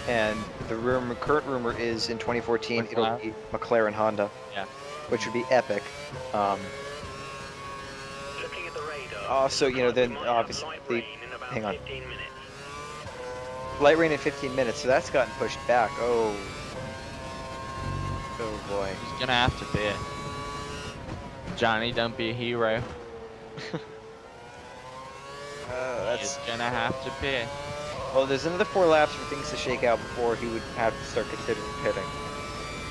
and the current rumor is in 2014 it'll McLaren? be McLaren Honda, Yeah. which would be epic. Looking at the radar, Also, you know, looks like then we might have obviously, light rain in about hang on. 15 minutes. Light rain in 15 minutes, so that's gotten pushed back. Oh. Oh boy. He's gonna have to be it. Johnny, don't be a hero. That's He's gonna have to pit. well. There's another 4 laps for things to shake out before he would have to start considering pitting.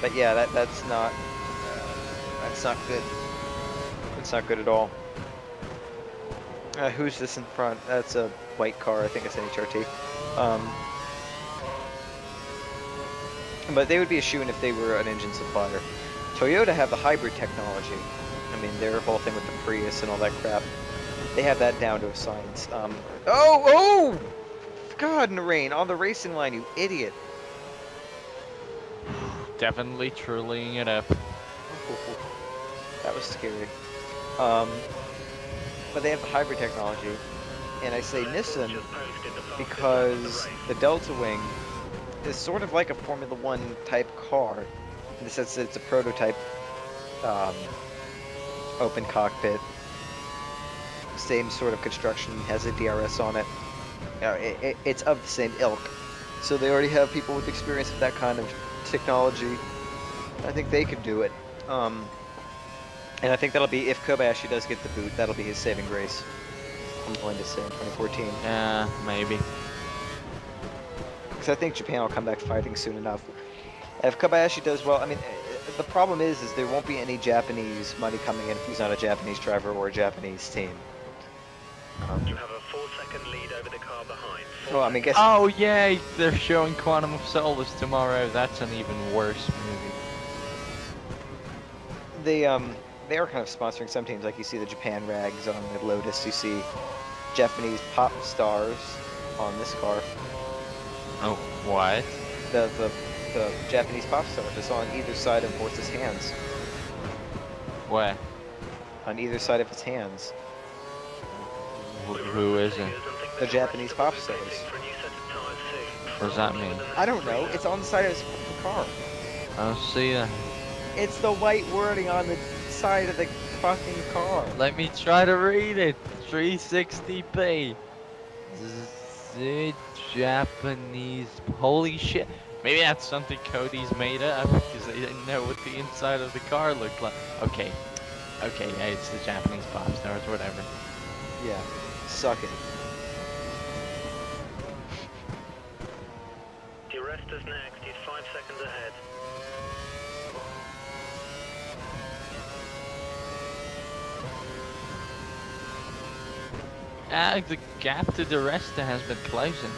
But yeah, that's not good. That's not good at all. Who's this in front? That's a white car. I think it's an HRT. But they would be a shoo-in if they were an engine supplier. Toyota have the hybrid technology. I mean, their whole thing with the Prius and all that crap. They have that down to a science. Oh! God, Narain, on the racing line, you idiot. Definitely trolling it up. That was scary. But they have the hybrid technology. And I say Nissan because the Delta Wing is sort of like a Formula One type car. In the sense that it's a prototype open cockpit. Same sort of construction, has a DRS on it. It's of the same ilk. So they already have people with experience with that kind of technology. I think they could do it. And I think that'll be, if Kobayashi does get the boot, that'll be his saving grace. I'm going to say in 2014. Yeah, maybe. Because I think Japan will come back fighting soon enough. If Kobayashi does well, I mean, the problem is there won't be any Japanese money coming in if he's not a Japanese driver or a Japanese team. You have a 4-second lead over the car behind. Well, I mean, guess Oh yay, they're showing Quantum of Solace tomorrow. That's an even worse movie. they are kind of sponsoring some teams. Like you see the Japan Rags on the Lotus. You see Japanese pop stars on this car. Oh, what? The Japanese pop stars is on either side of Bortz'z hands. Where? On either side of his hands. Who is it? The Japanese pop stars. What does that mean? I don't know. It's on the side of his car. I don't see that. It's the white wording on the side of the fucking car. Let me try to read it. 360p. The Japanese. Holy shit. Maybe that's something Cody's made up because they didn't know what the inside of the car looked like. Okay. Okay, yeah, it's the Japanese pop stars, whatever. Yeah. Suck it. Di-Resta's next. He's 5 seconds ahead. The gap to the rest has been closing.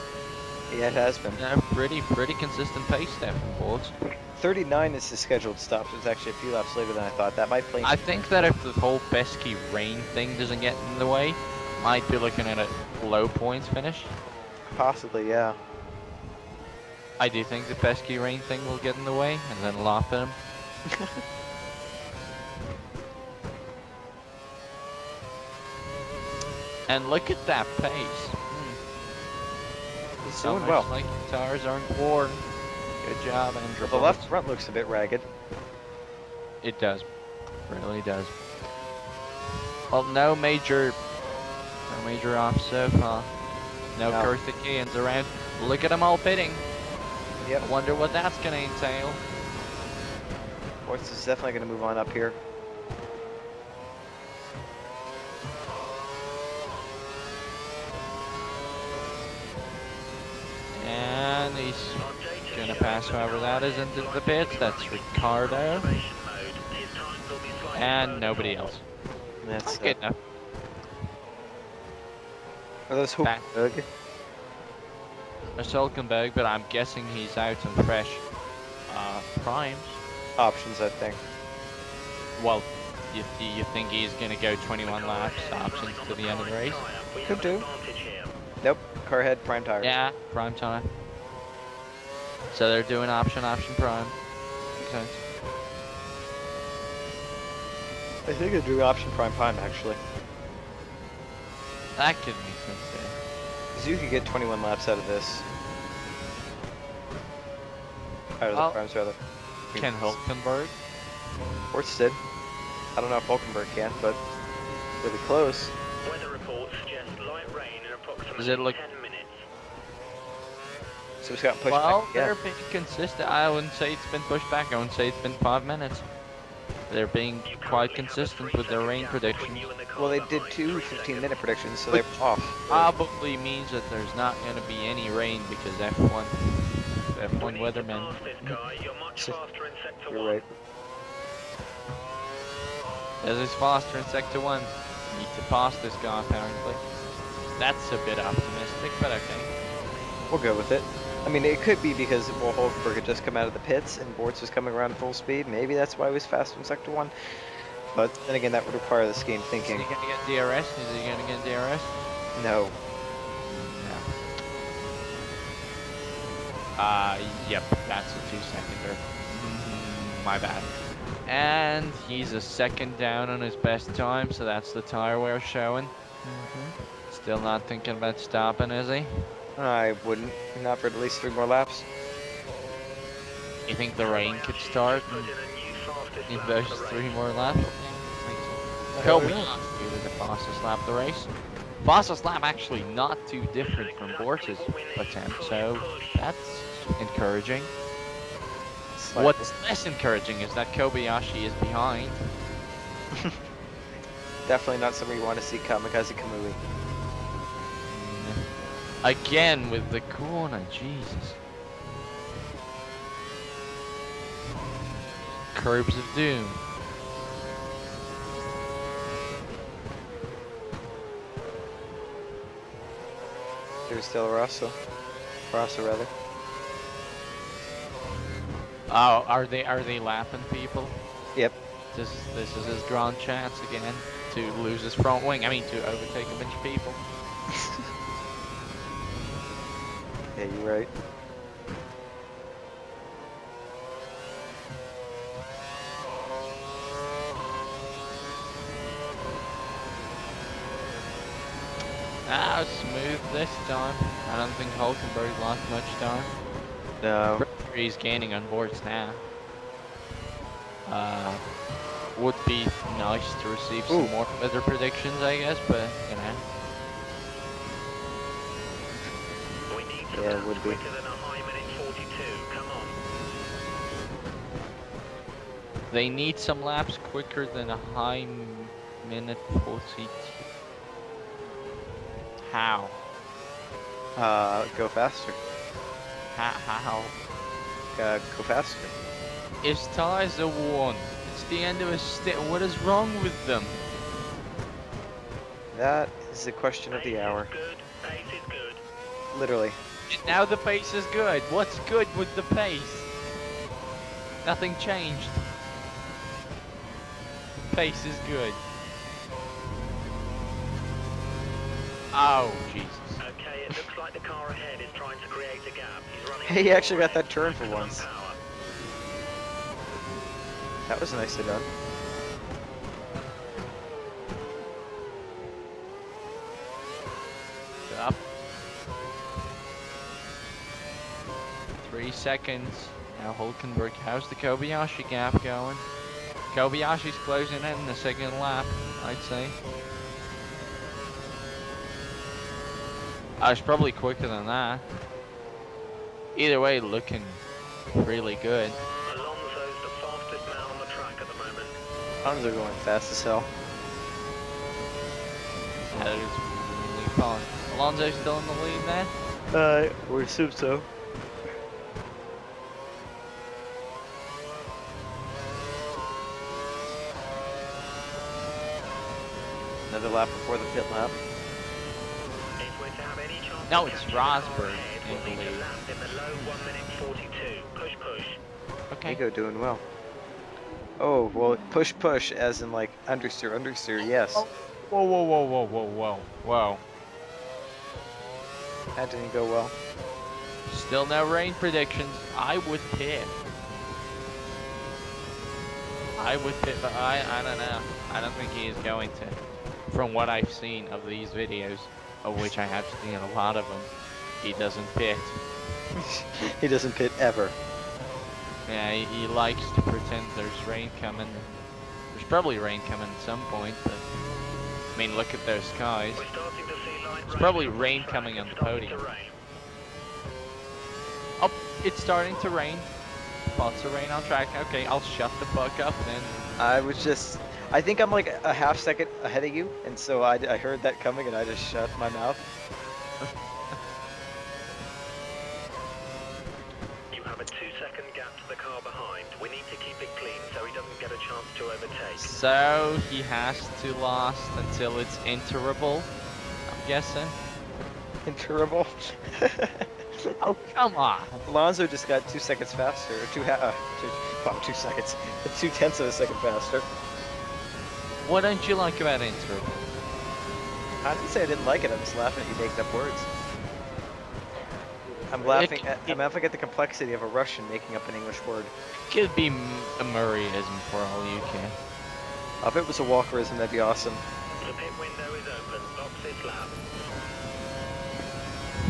Yeah, it has been. Pretty consistent pace there from Bortz'z. 39 is the scheduled stop, so it's actually a few laps later than I thought. That might play. I think that if the whole pesky rain thing doesn't get in the way, might be looking at a low points finish. Possibly, yeah. I do think the pesky rain thing will get in the way and then lop at him. And look at that pace. He's So doing much well. like guitars aren't worn. Good job, Andrew. The left front looks a bit ragged. It does. Really does. Well, no major off so far. No No. Carthaginians around. Look at them all pitting. Yep. I wonder what that's gonna entail. Bortz'z is definitely going to move on up here. And he's gonna pass whoever that is into the pits. That's Ricardo. And nobody else. That's Good enough. Are those Back. Hulkenberg? There's Hulkenberg, but I'm guessing he's out on fresh primes. Options, I think. Well, you think he's gonna go 21 laps options to the end of the race? Could do. Nope. Car head, prime tires. Yeah, prime time. So they're doing option prime. Makes sense. I think they're doing option prime actually. That could make sense there. Because you could get 21 laps out of this. Out of Well, the primes, rather. Ken Hulkenberg. Bortz'z did. I don't know if Hulkenberg can, but really close. Weather reports suggest light rain in approximately Does it look- 10 minutes. So it's got pushed Well, back they're again. being consistent. I wouldn't say it's been pushed back. I wouldn't say it's been 5 minutes. They're being You quite currently have a consistent with their 3-second rain gap predictions. between you and the car Well, they did behind. two 3 15-minute seconds. predictions, so Which they're off. probably means that there's not going to be any rain because F1 We need to weathermen. pass this guy. You're much faster in sector You're 1. right. As is faster in sector 1. Need to pass this guy apparently. That's a bit optimistic, but okay. We'll go with it. I mean, it could be because Hulkenberg had just come out of the pits and Bortz'z was coming around full speed. Maybe that's why he was fast in sector 1. But then again, that would require this game Is thinking. he going to get DRS? Is he going to get DRS? No. Yep, that's a 2-seconder. My bad. And he's a second down on his best time, so that's the tire wear showing. Still not thinking about stopping, is he? I wouldn't. Not for at least 3 more laps. You think the rain could start in those 3 more laps? Kobe with the fastest lap of the race. Fastest lap actually not too different from Bortz's attempt, so that's encouraging. Slightly. What's less encouraging is that Kobayashi is behind. Definitely not somewhere you want to see Kamikaze Kamui. Again with the corner, Jesus. Curbs of Doom. There's still Russell. Russell, rather. Oh, are they lapping people? Yep. This is his grand chance again to lose his front wing. I mean, to overtake a bunch of people. Yeah, you're right. Ah, smooth this time. I don't think Hulkenberg lost much time. No. He's gaining on boards now. Would be nice to receive some more weather predictions, I guess, but you know. We need some Yeah, it laps would be. quicker than a high minute 42. Come on. They need some laps quicker than a high minute 42. How? Go faster. How? Go faster. His tires are worn. It's the end of a stint. What is wrong with them? That is the question of the hour. Pace is good. Pace is good. Literally. Now the pace is good. What's good with the pace? Nothing changed. Pace is good. Oh, Jesus. Okay, it looks like the car ahead is trying to create a gap. He's running. He actually got that turn for maximum once. power. That was nicely done. Up. 3 seconds. Now Hulkenberg, how's the Kobayashi gap going? Kobayashi's closing in the second lap, I'd say. I was probably quicker than that. Either way, looking really good. Alonso's the fastest man on the track at the moment. Alonso going fast as hell. That is really fun. Alonso's still in the lead there? We assume so. Another lap before the pit lap. If we're to have any chance No, of it's catching the car Rosberg ahead, in we'll the need to lead. lap in the low 1 minute 42. Push, push. Okay. Nico doing well. Oh, well, push, push, as in like understeer, yes. Whoa, whoa, whoa, whoa, whoa, whoa, whoa. That didn't go well. Still no rain predictions. I would pit. But I don't know. I don't think he is going to. From what I've seen of these videos, of which I have seen a lot of them, he doesn't pit. He doesn't pit ever. Yeah, he likes to pretend there's rain coming. There's probably rain coming at some point, but I mean, look at those skies. We're starting to see light There's probably on the rain track. coming on It's the starting to podium. rain. Oh, it's starting to rain. Spots of rain on track. Okay, I'll shut the fuck up then. I think I'm like a half second ahead of you, and so I heard that coming and I just shut my mouth. You have a 2-second gap to the car behind. We need to keep it clean so he doesn't get a chance to overtake. So he has to last until it's interable, I'm guessing. Interable. Oh, come on. Alonso just got 2 seconds faster, or 2 seconds, 0.2 of a second faster. What don't you like about interval? I didn't say I didn't like it. I'm just laughing at you making up words. I'm laughing at the complexity of a Russian making up an English word. Could be a Murrayism for all you care. If it was a Walkerism, that'd be awesome. The pit window is open. Box's lap.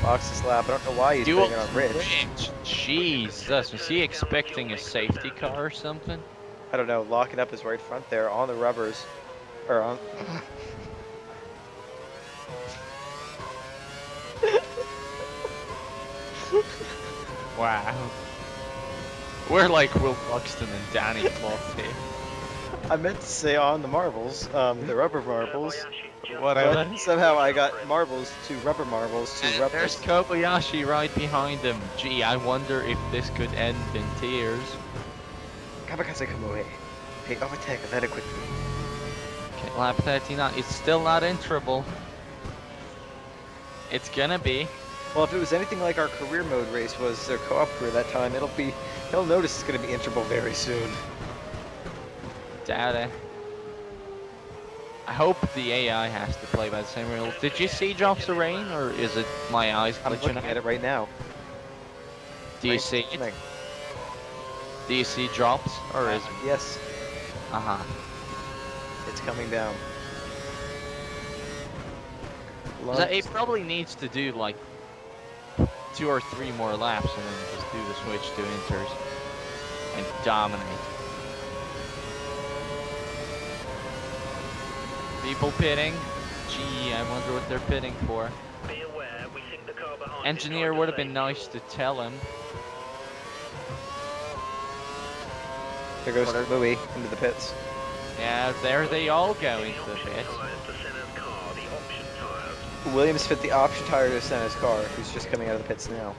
Box's lap. I don't know why he's doing it on Ridge. Jesus, was he expecting a safety car or something? I don't know. Locking up his right front there on the rubbers, or on. Wow. We're like Will Buxton and Danny Clough here. I meant to say on the marbles, the rubber marbles. Whatever. But somehow I got marbles to rubber marbles to And rubber. there's Kobayashi right behind him. Gee, I wonder if this could end in tears. Kamikaze Kamoe. Hey, overtake very quickly. Okay, lap 39. It's still not interable. It's gonna be. Well, if it was anything like our career mode race was their co-op career that time, he'll notice it's gonna be interval very soon. Doubt it. I hope the AI has to play by the same rules. Did you see drops of rain, or is it my eyes I'm glitching looking out? at it right now. Do you see it? Do you see drops, or is it? Yes, Uh-huh. it's coming down. So it probably needs to do like 2 or 3 more laps and then just do the switch to inters and dominate. People pitting. Gee, I wonder what they're pitting for. Be aware, we think the car behind Engineer would have been nice to tell him. There goes Louis into the pits. Yeah, there they all go into the pit. Williams fit the option tire to Senna's car, who's just coming out of the pits now.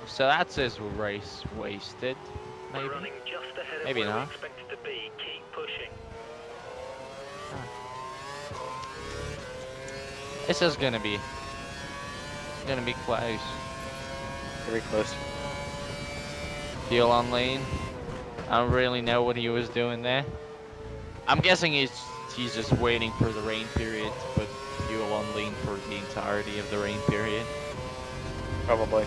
So that's his race wasted. Maybe. Maybe not. Keep pushing. This is gonna be close. Very close. Fuel on lane. I don't really know what he was doing there. I'm guessing he's just waiting for the rain period to put fuel on lane for the entirety of the rain period. Probably.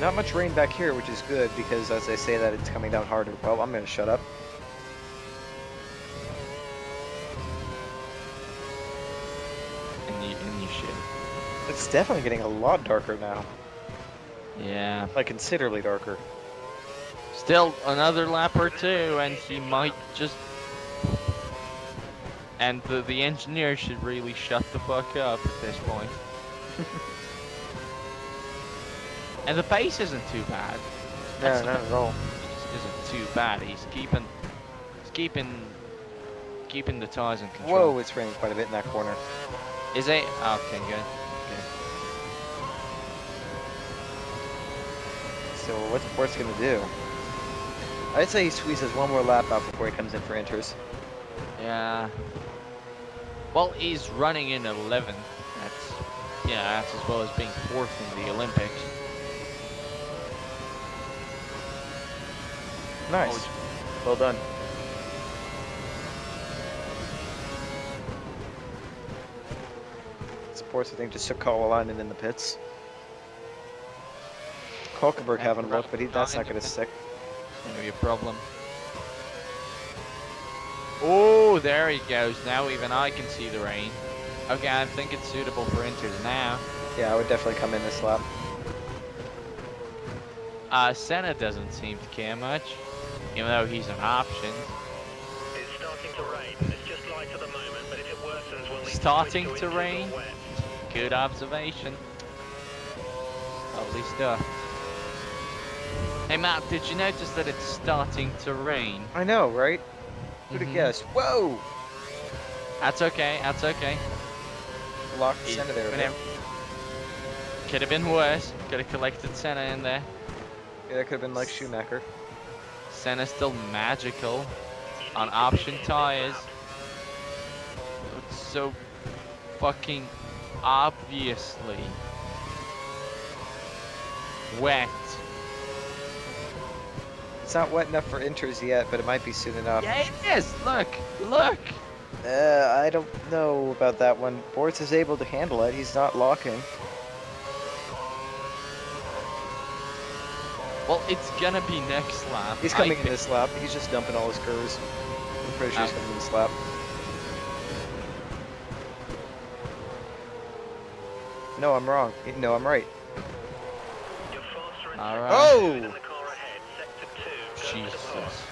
Not much rain back here, which is good because as I say that, it's coming down harder. Well, I'm gonna shut up. And you should. It's definitely getting a lot darker now. Yeah. Like considerably darker. Still another lap or two, and he might just. And the engineer should really shut the fuck up at this point. And the pace isn't too bad. No, not at all. Isn't too bad. He's keeping the tires in control. Whoa, it's raining quite a bit in that corner. Is it? Okay, good. So what's Bortz'z gonna do? I'd say he squeezes one more lap out before he comes in for inters. Yeah. Well, he's running in 11th. That's as well as being 4th in the Olympics. Nice. Well done. Sports, I think, just took Kovalainen in the pits. Hulkenberg having a look, but that's not going to stick. Maybe a problem. Oh, there he goes. Now even I can see the rain. Okay, I think it's suitable for inters now. Yeah, I would definitely come in this lap. Senna doesn't seem to care much, even though he's an option. It's starting to rain. It's just light at the moment, but if it worsens, we'll need Starting switch to into rain? wet. Good observation. Lovely stuff. Hey Matt, did you notice that it's starting to rain? I know, right? Who'd have Mhm. guessed? Whoa! That's okay, that's okay. Locked the center there. a bit. Could have been worse. Could have collected Senna in there. Yeah, that could have been like Schumacher. Senna's still magical You on need to option pick in this tires. lap. It's so fucking obviously wet. It's not wet enough for inters yet, but it might be soon enough. Yeah, it is. Look, look. I don't know about that one. Bortz'z is able to handle it. He's not locking. Well, it's gonna be next lap. He's I coming in think. this lap. He's just dumping all his curves. I'm pretty sure he's Oh. coming in this lap. No, I'm wrong. No, I'm right. You're faster in All sector right. Oh! two than the car ahead. Sector 2 goes to Jesus. pass.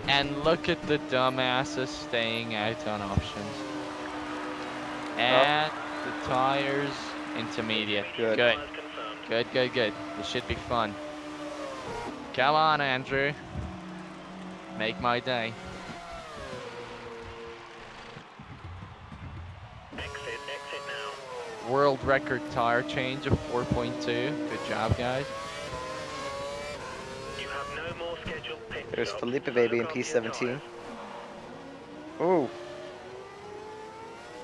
And look at the dumbasses staying out on options. And the tires intermediate. Good. Good. Tires confirmed. Good, good, good. This should be fun. Come on, Andrew. Make my day. Exit now. World record tire change of 4.2. Good job, guys. You have no more scheduled pit There's stops. Felipe Baby in Look after your P17. tyres. Ooh.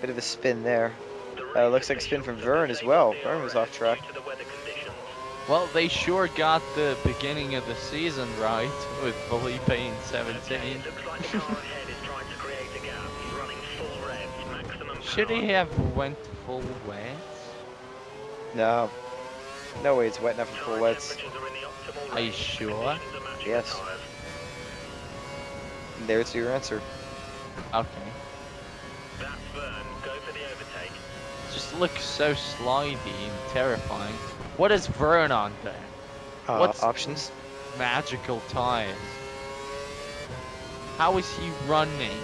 Bit of a spin there. The race Looks like a spin officials from have Vern as disabled well. the Vern was RS off track. due to the weather conditions. Well, they sure got the beginning of the season right with Felipe in 17. Okay, it looks like the car ahead is trying to create a gap. He's running full revs, maximum Should power. he have went full wet? No. No way it's wet enough for full Tyre wets. temperatures are in the optimal Are you range. sure? Conditions are matching the Yes. tyres. And there's your answer. Okay. That's Vern. Go for the overtake. Just looks so slidey and terrifying. What is Vern on there? What's- Options? Magical tires. How is he running?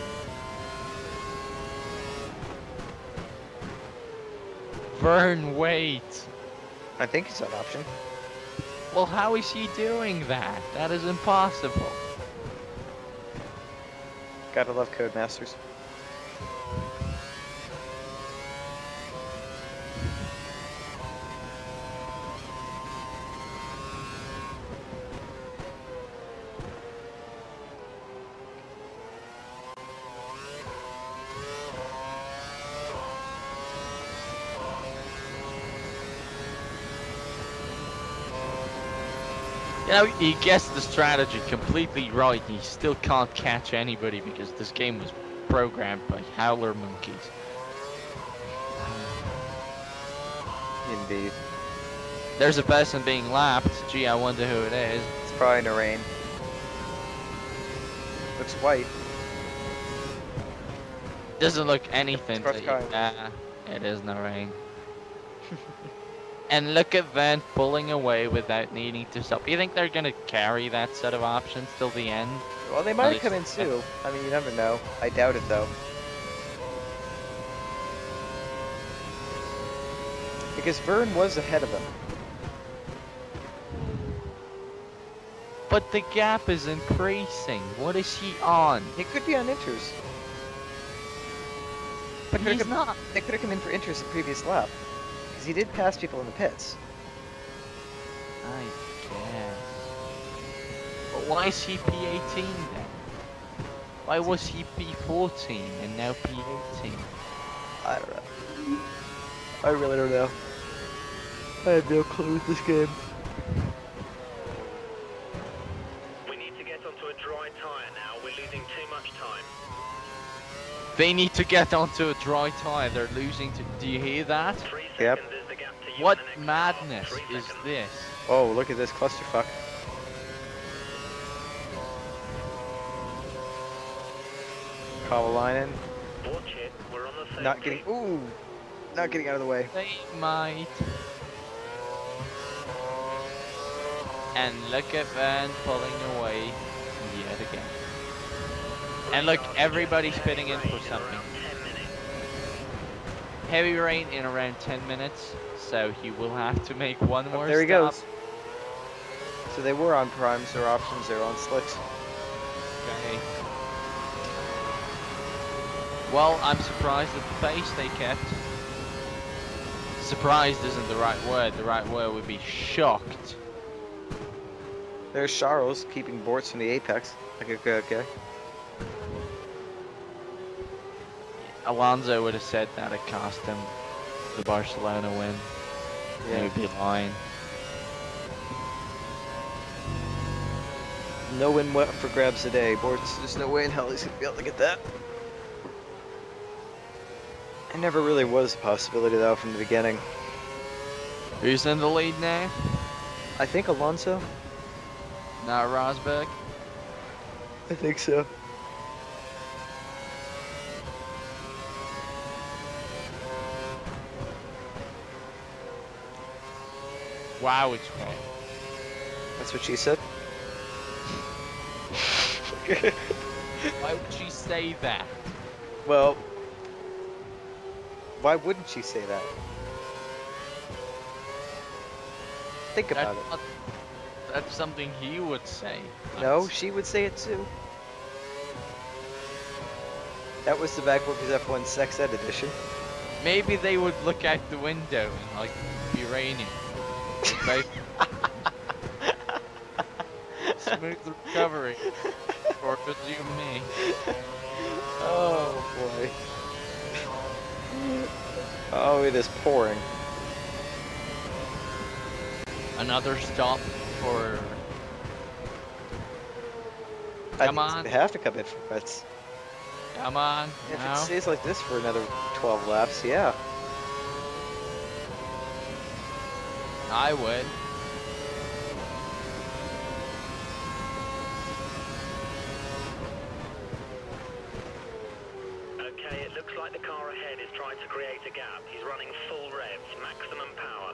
Vern, wait. I think he's on option. Well, how is he doing that? That is impossible. Gotta love Codemasters. You know, he guessed the strategy completely right. He still can't catch anybody because this game was programmed by howler monkeys. Indeed. There's a person being lapped. Gee, I wonder who it is. It's probably Narain. Looks white. Doesn't look anything It's to Cross you. It is no rain. And look at Van pulling away without needing to stop. You think they're gonna carry that set of options till the end? Well, they might come in too. I mean, you never know. I doubt it though. Because Vern was ahead of him. But the gap is increasing. What is he on? He could be on inters. But Could've he's come- not. They could have come in for inters the previous lap. Because he did pass people in the pits. I guess. But why is he P18 then? Why was he P14 and now P18? I don't know. I really don't know. I have no clue with this game. We need to get onto a dry tyre now. We're losing too much time. They need to get onto a dry tire. They're losing to. Do you hear that? 3 Yep. seconds is the gap to you What and the next madness car. 3 is seconds. this? Oh, look at this clusterfuck. Kovalainen Watch it. We're on the same not getting. team. Ooh! Not getting out of the way. They might. And look at Van pulling away yet again. And look, everybody's fitting in for something. Heavy rain in around 10 minutes, so he will have to make one more There he stop. goes. So they were on primes, their options, they're on slicks. Okay. Well, I'm surprised at the pace they kept. Surprised isn't the right word. The right word would be shocked. There's Charles keeping Bortz'z from the apex. Okay. Alonso would have said that it cost him the Barcelona win. He would be lying. No win for grabs today. Bortz'z, there's no way in hell he's gonna be able to get that. It never really was a possibility though from the beginning. Who's in the lead now? I think Alonso. Not Rosberg. I think so. Wow, it's wrong. That's what she said. Why would she say that? Well, why wouldn't she say that? Think about it. That's something he would say. No, she would say it too. That was the Backworkers F1 Sex Ed edition. Maybe they would look out the window and like be raining. Both smooth recovery for you and me. Oh boy. Oh, it is pouring. Another stop for. Come on. They have to come in for bets. Come on. If now. it stays like this for another 12 laps, yeah. I would. Okay, it looks like the car ahead is trying to create a gap. He's running full revs, maximum power.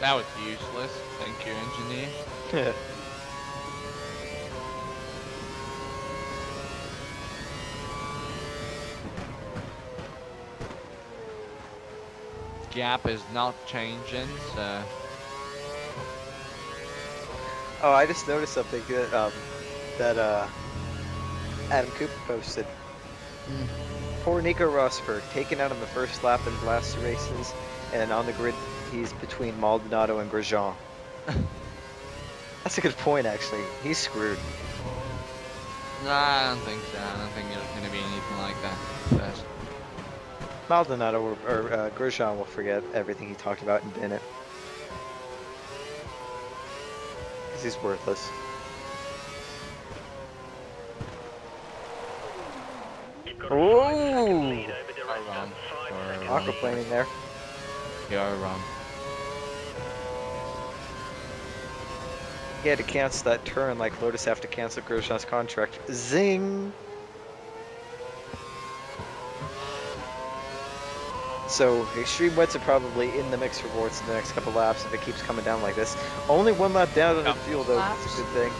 That was useless. Thank you, engineer. Gap is not changing, so. Oh, I just noticed something that Adam Cooper posted. Poor Nico Rosberg, taken out on the first lap in the last 2 races, and on the grid he's between Maldonado and Grosjean. That's a good point, actually. He's screwed. Nah, I don't think so. I don't think there's going to be anything like that. First. Maldonado or Grosjean will forget everything he talked about in Bennett. Because he's worthless. You've got a 5-second lead over the Wrong. rest. 5 seconds. Aquaplaning there. You're wrong. He had to cancel that turn like Lotus have to cancel Grosjean's contract. Zing! So extreme wets are probably in the mix for Bortz'z in the next couple laps if it keeps coming down like this. Only 1 lap down on the Couple fuel though, laps? it's a good thing.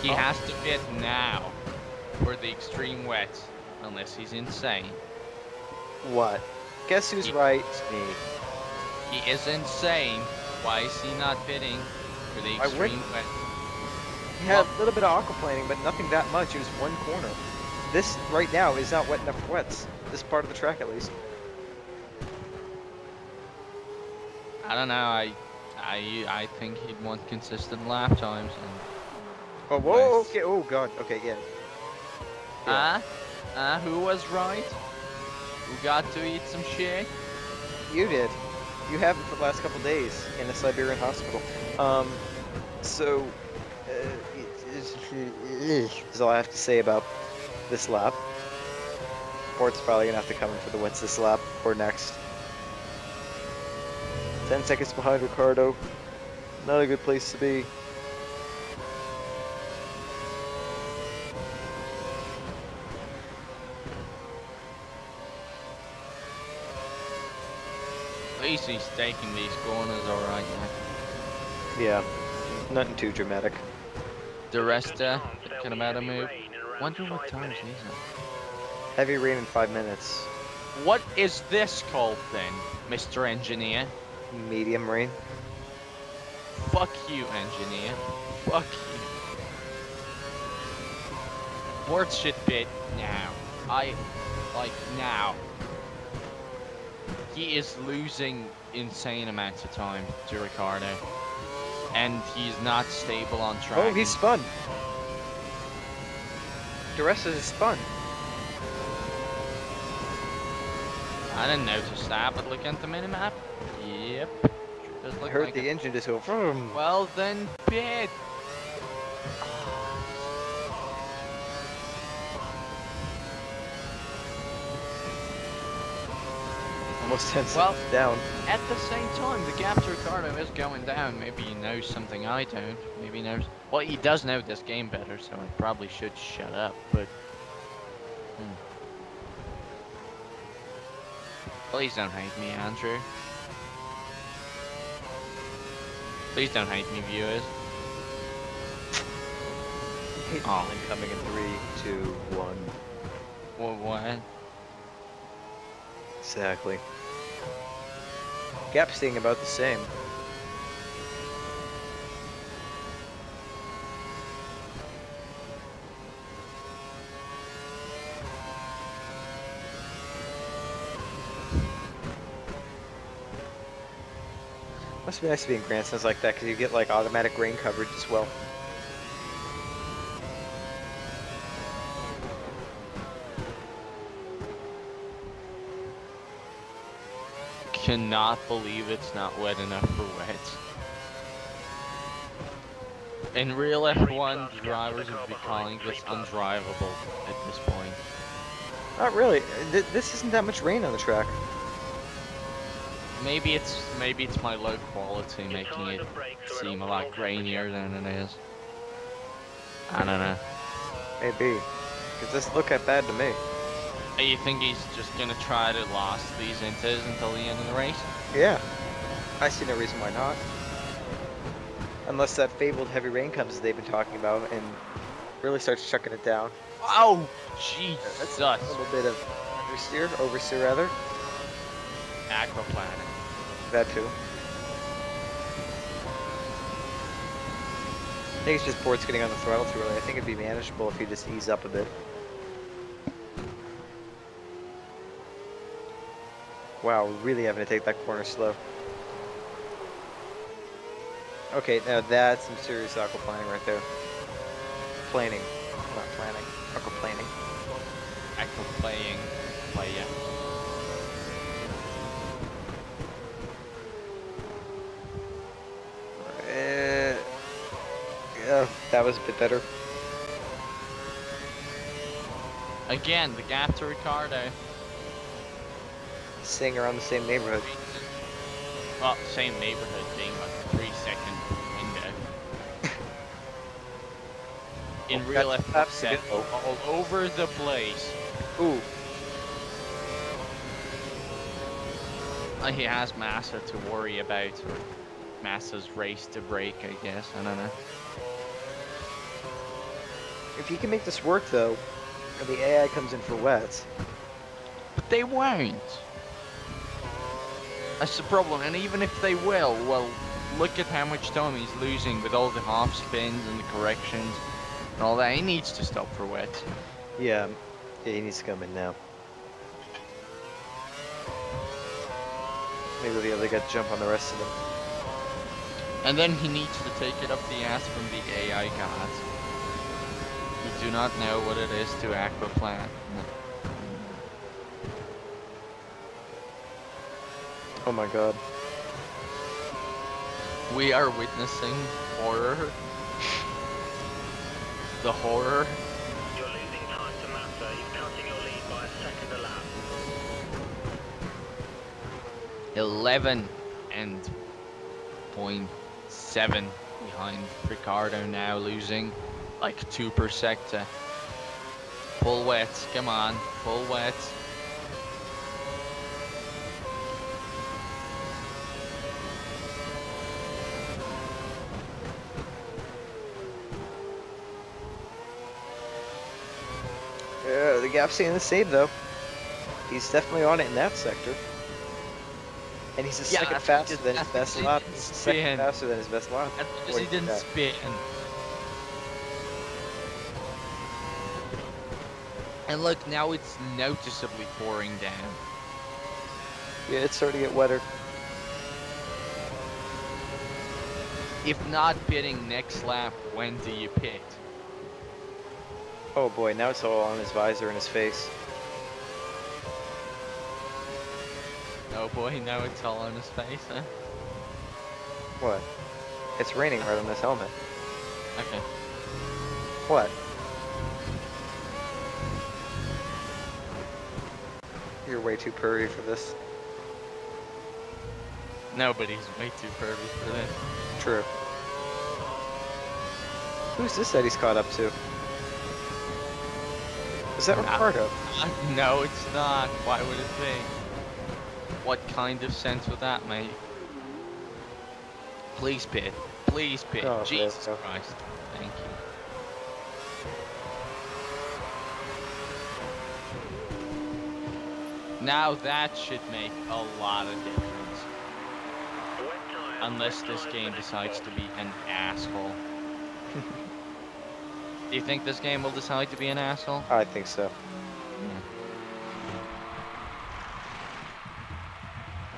He has to fit now for the extreme wet, unless he's insane. What? Guess who's right? Me. He is insane. Why is he not fitting for the Why extreme wouldn't- wet? He had a little bit of aquaplaning, but nothing that much. It was 1 corner. This right now is not wet enough for wets. This part of the track at least. I don't know. I think he'd want consistent lap times. And Oh, whoa, Nice. okay, oh god, okay, yeah. who was right? Who got to eat some shit? You did. You haven't for the last couple days in a Siberian hospital. So, is all I have to say about this lap. Bortz'z probably gonna have to come in for the wets this lap or next. 10 seconds behind Ricardo. Not a good place to be. At least he's taking these corners alright now. Yeah, nothing too dramatic. The rest, Good chance can there'll be about a heavy move. rain in around Wonder what 5 tires minutes. these are. Heavy rain in 5 minutes. What is this called then, Mr. Engineer? Medium rain. Fuck you, engineer. Fuck you. Bortz'z should bid now. Now. He is losing insane amounts of time to Ricardo. And he's not stable on track. Oh, he's spun. The rest of it is spun. I didn't notice that, but looking at the minimap, yep. Does I look heard like the engine just go vroom. Well then, bid. Almost 10 Well, seconds down. At the same time, the gap to Ricardo is going down. Maybe he knows something I don't. Maybe he knows. Well, he does know this game better, so I probably should shut up. But please don't hate me, Andrew. Please don't hate me, viewers. Hate Oh. coming in 3, 2, 1. What? Exactly. Gap staying about the same. Must be nice to be in grandstands like that because you get like automatic rain coverage as well. Cannot believe it's not wet enough for wet. In real F1, drivers would be calling this undrivable at this point. Not really. This isn't that much rain on the track. Maybe it's my low quality making it seem a lot grainier than it is. I don't know. Maybe. Because this look that bad to me. You think he's just gonna try to last these inters until the end of the race? Yeah. I see no reason why not. Unless that fabled heavy rain comes that they've been talking about and really starts chucking it down. Oh, Jesus! That's a little bit of oversteer rather. Aquaplaning. That too. I think it's just Bortz'z getting on the throttle too early. I think it'd be manageable if you just ease up a bit. Wow, we're really having to take that corner slow. Okay, now that's some serious aquaplaning right there. Planing, not planning. Aquaplaning. Aquaplaying. Play, yeah. Yeah, that was a bit better. Again, the gap to Ricardo. Staying around the same neighborhood. Well, same neighborhood being like a 3-second window. In Oh, real that's F1 absolute- set all over the place. Ooh, He has Massa to worry about, or Massa's race to break, I guess. I don't know. if you can make this work though, and the AI comes in for wets. But they won't. That's the problem. And even if they will, well, look at how much time he's losing with all the half spins and the corrections and all that. He needs to stop for wet. Yeah, he needs to come in now. Maybe we'll be able to get jump on the rest of them. And then he needs to take it up the ass from the AI gods, who do not know what it is to aquaplan. Oh my god. We are witnessing horror. The horror. You're losing time to Massa. He's cutting your lead by a second a lap. 11 and 0.7 behind Ricardo now, losing like 2 per sector. Full wet, come on, full wet. The gap's staying the same though. He's definitely on it in that sector. And he's a Yeah, second that's faster because- than his that's best because he lap. didn't He's second spin. faster than his best lap. That's because Boy, he didn't that. spin. And look, now it's noticeably pouring down. Yeah, it's starting to get wetter. If not pitting next lap, when do you pit? Oh boy, now it's all on his visor and his face. Oh boy, now it's all on his face, huh? What? It's raining right on his helmet. Okay. What? You're way too pervy for this. Nobody's way too pervy for this. True. Who's this that he's caught up to? Is that Ricardo? No, it's not. Why would it be? What kind of sense would that make? Please pit. Please pit. Oh, Jesus there we go. Christ. Thank you. Now that should make a lot of difference. Wet tyres, Unless wet this tyres game for next decides to box. be an asshole. Do you think this game will decide to be an asshole? I think so.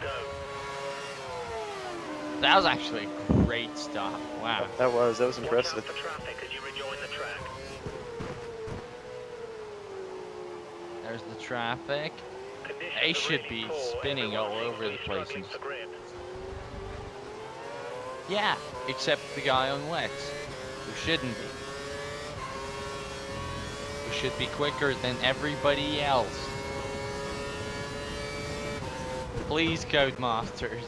Go. That was actually a great stop. Wow. That was Watch out impressive. for traffic as you rejoin the track. There's the traffic. Conditions They are should really be poor. spinning Everyone all seems over to be the place. struggling for grip. Yeah, except the guy on wets, who shouldn't be. Who should be quicker than everybody else. Please, Codemasters.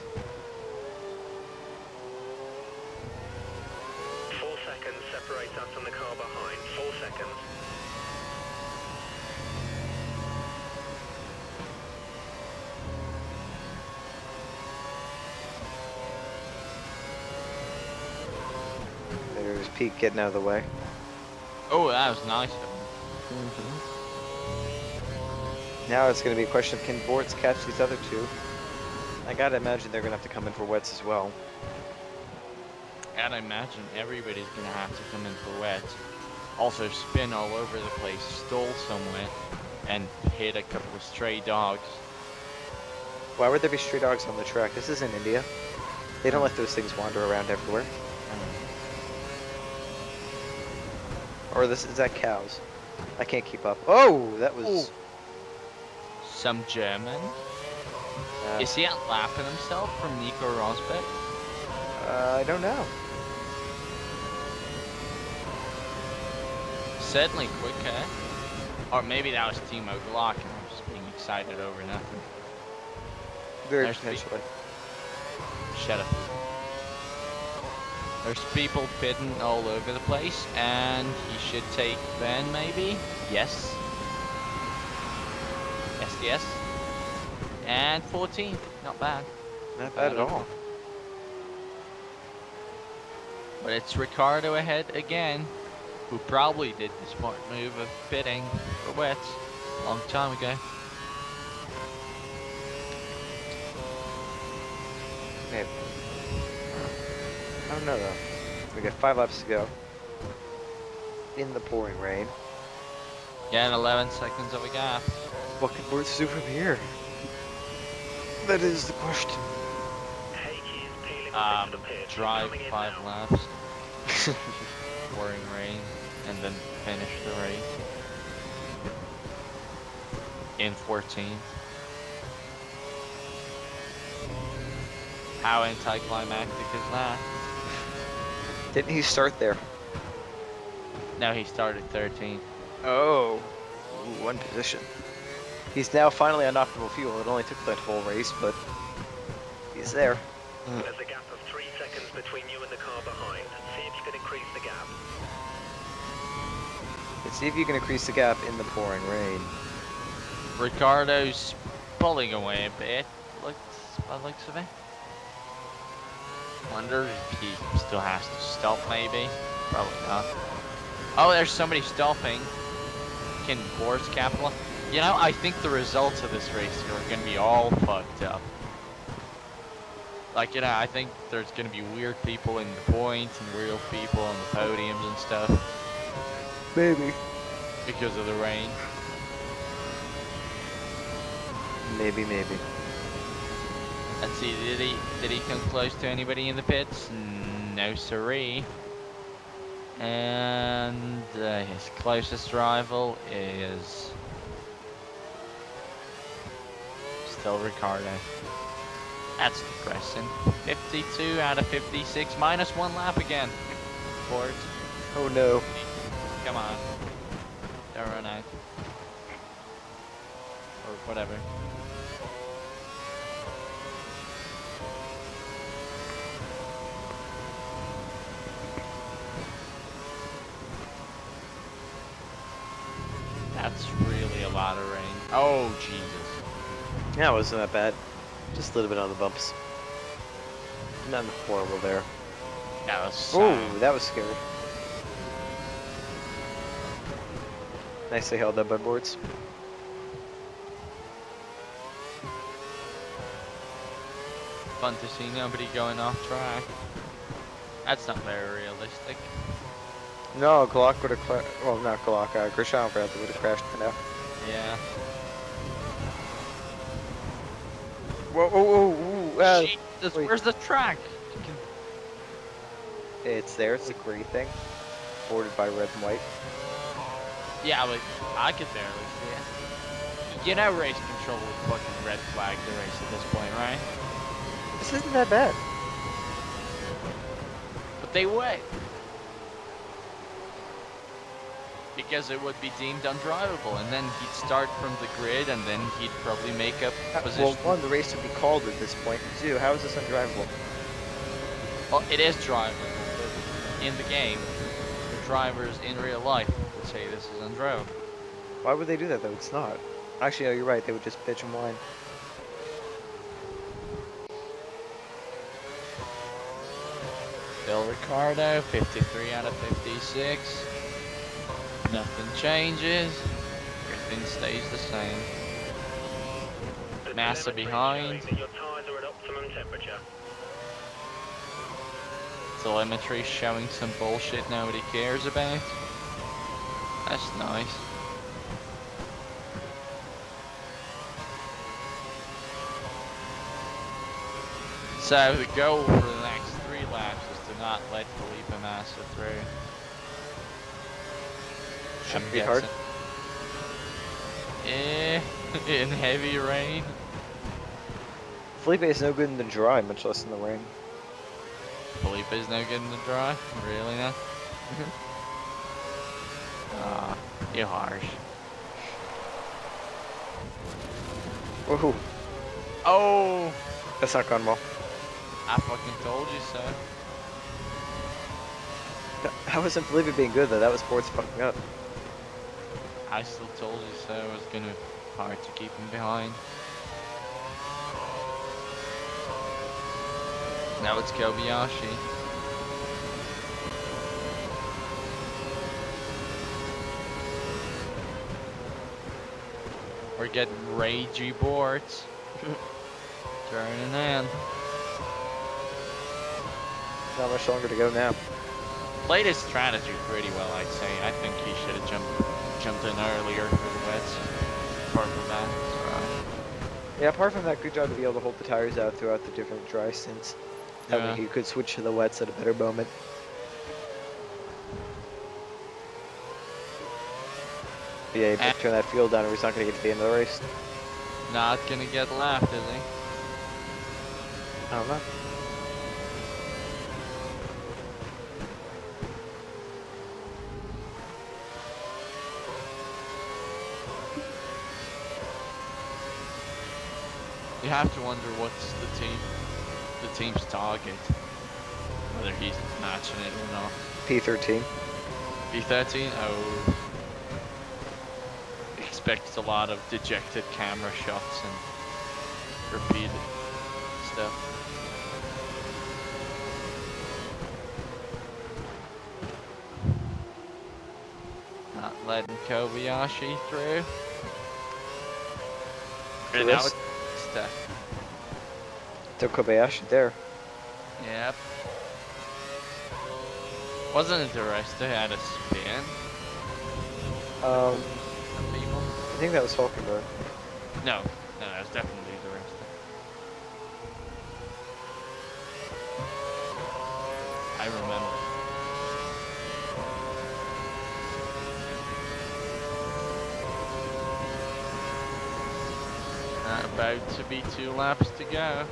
4 seconds separates us from the car behind. 4 seconds. There's Pete getting out of the way. Oh, that was nice of him. Now it's going to be a question of can Bortz'z catch these other two? I gotta imagine they're going to have to come in for wets as well. And I imagine everybody's gonna have to come in for wet. Also spin all over the place, stall somewhere, and hit a couple of stray dogs. Why would there be stray dogs on the track? This isn't India. They don't let those things wander around everywhere. Or this is that cows. I can't keep up. Oh, that was. Some German. Uh, Is he outlapping himself from Nico Rosberg? I don't know. Certainly quicker. Or maybe that was Timo Glock and I'm just being excited over nothing. Very There's potentially. Shut up. There's people pitting all over the place, and he should take Ben, maybe? Yes. Yes, yes. And 14th, not bad. Not bad at all. But it's Ricardo ahead again, who probably did the smart move of pitting for wets a long time ago. Maybe. I don't know though. We got 5 laps to go. In the pouring rain. Yeah, and 11 seconds of a gap. What can Bortz'z do from here? That is the question. Heikki is peeling off into the pit. He's Drive coming in 5 now. laps, pouring rain, and then finish the race in 14th. How anticlimactic is that? Didn't he start there? No, he started 13th. Oh. Ooh, one position. He's now finally on optimal fuel. It only took that whole race, but he's there. There's a gap of 3 seconds between you and the car behind. See if you can increase the gap. Let's see if you can increase the gap in the pouring rain. Ricardo's pulling away a bit, by the looks of it. Wonder if he still has to stop, maybe. Probably not. Oh, there's somebody stopping. Can Bortz'z capitalize? You know, I think the results of this race are going to be all fucked up. Like, you know, I think there's gonna be weird people in the points and weird people on the podiums and stuff Maybe. because of the rain. Maybe. Let's see, did he come close to anybody in the pits? No siree. And his closest rival is still Ricardo. That's depressing. 52 out of 56, minus 1 lap again. Bortz'z, Oh no. come on. Don't run out. Or whatever. That's really a lot of rain. Oh, Jesus. Yeah, it wasn't that bad. Just a little bit on the bumps. Nothing horrible there. That was Oh, that was scary. Nicely held up by Bortz'z. fun to see nobody going off track. That's not very realistic. No, Glock would have well, not Glock, Grisham rather would have crashed by now. Yeah. Whoa. Jesus, wait. where's the track? It's there, it's a gray thing. Bordered by red and white. Yeah, but I could barely see it. You know race control would fucking red flag the race at this point, right? This isn't that bad. But they would. Because it would be deemed undrivable, and then he'd start from the grid, and then he'd probably make up position. Well, one, the race would be called at this point. Two, how is this undrivable? Well, it is drivable, but in the game, the drivers in real life would say this is undrivable. Why would they do that though? It's not. Actually, no, you're right. They would just bitch and whine. Bill Ricardo, 53 out of 56. Nothing changes. Everything stays the same. Massa behind. Your tires are at optimum temperature. Telemetry showing some bullshit nobody cares about. That's nice. So the goal for the next 3 laps is to not let Felipe Massa through. Shouldn't be hard. In heavy rain. Felipe is no good in the dry, much less in the rain. Felipe is no good in the dry? Really now? Aw, you're harsh. Woohoo. Oh! That's not gone well. I fucking told you so. That wasn't Felipe being good though, that was Bortz'z fucking up. I still told you so. It was gonna be hard to keep him behind. Now it's Kobayashi. We're getting ragey Bortz'z. Turning in. Not much longer to go now. Played his strategy pretty well, I'd say. I think he should have jumped in earlier for the wets. Apart from that, it's right. Yeah, apart from that, good job to be able to hold the tires out throughout the different dry stints. That Yeah. way he could switch to the wets at a better moment. But yeah, he better turn that fuel down or he's not going to get to the end of the race. Not gonna get lapped, is he? I don't know. You have to wonder what's the team's target. Whether he's matching it or not. P13. B13? Oh. Expects a lot of dejected camera shots and repeated stuff. Not letting Kobayashi through. And now Chris? it's stuck. Took Kobayashi there. Yep. Wasn't it the rest who had a spin? Some people? I think that was Falkenberg. No, no, that was definitely the rest. I remember. About to be 2 laps to go.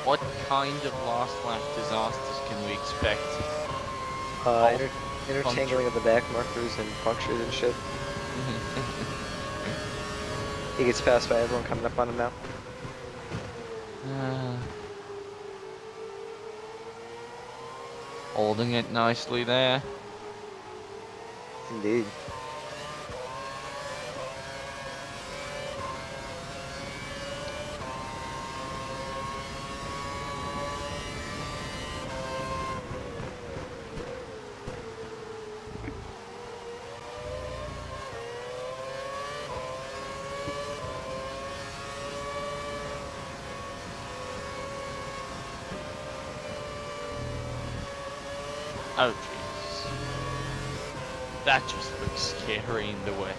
What kind of last lap disasters can we expect? Intertangling of the back markers and punctures and shit. He gets passed by everyone coming up on him now. Holding it nicely there. Indeed. Oh jeez. That just looks scary in the wet.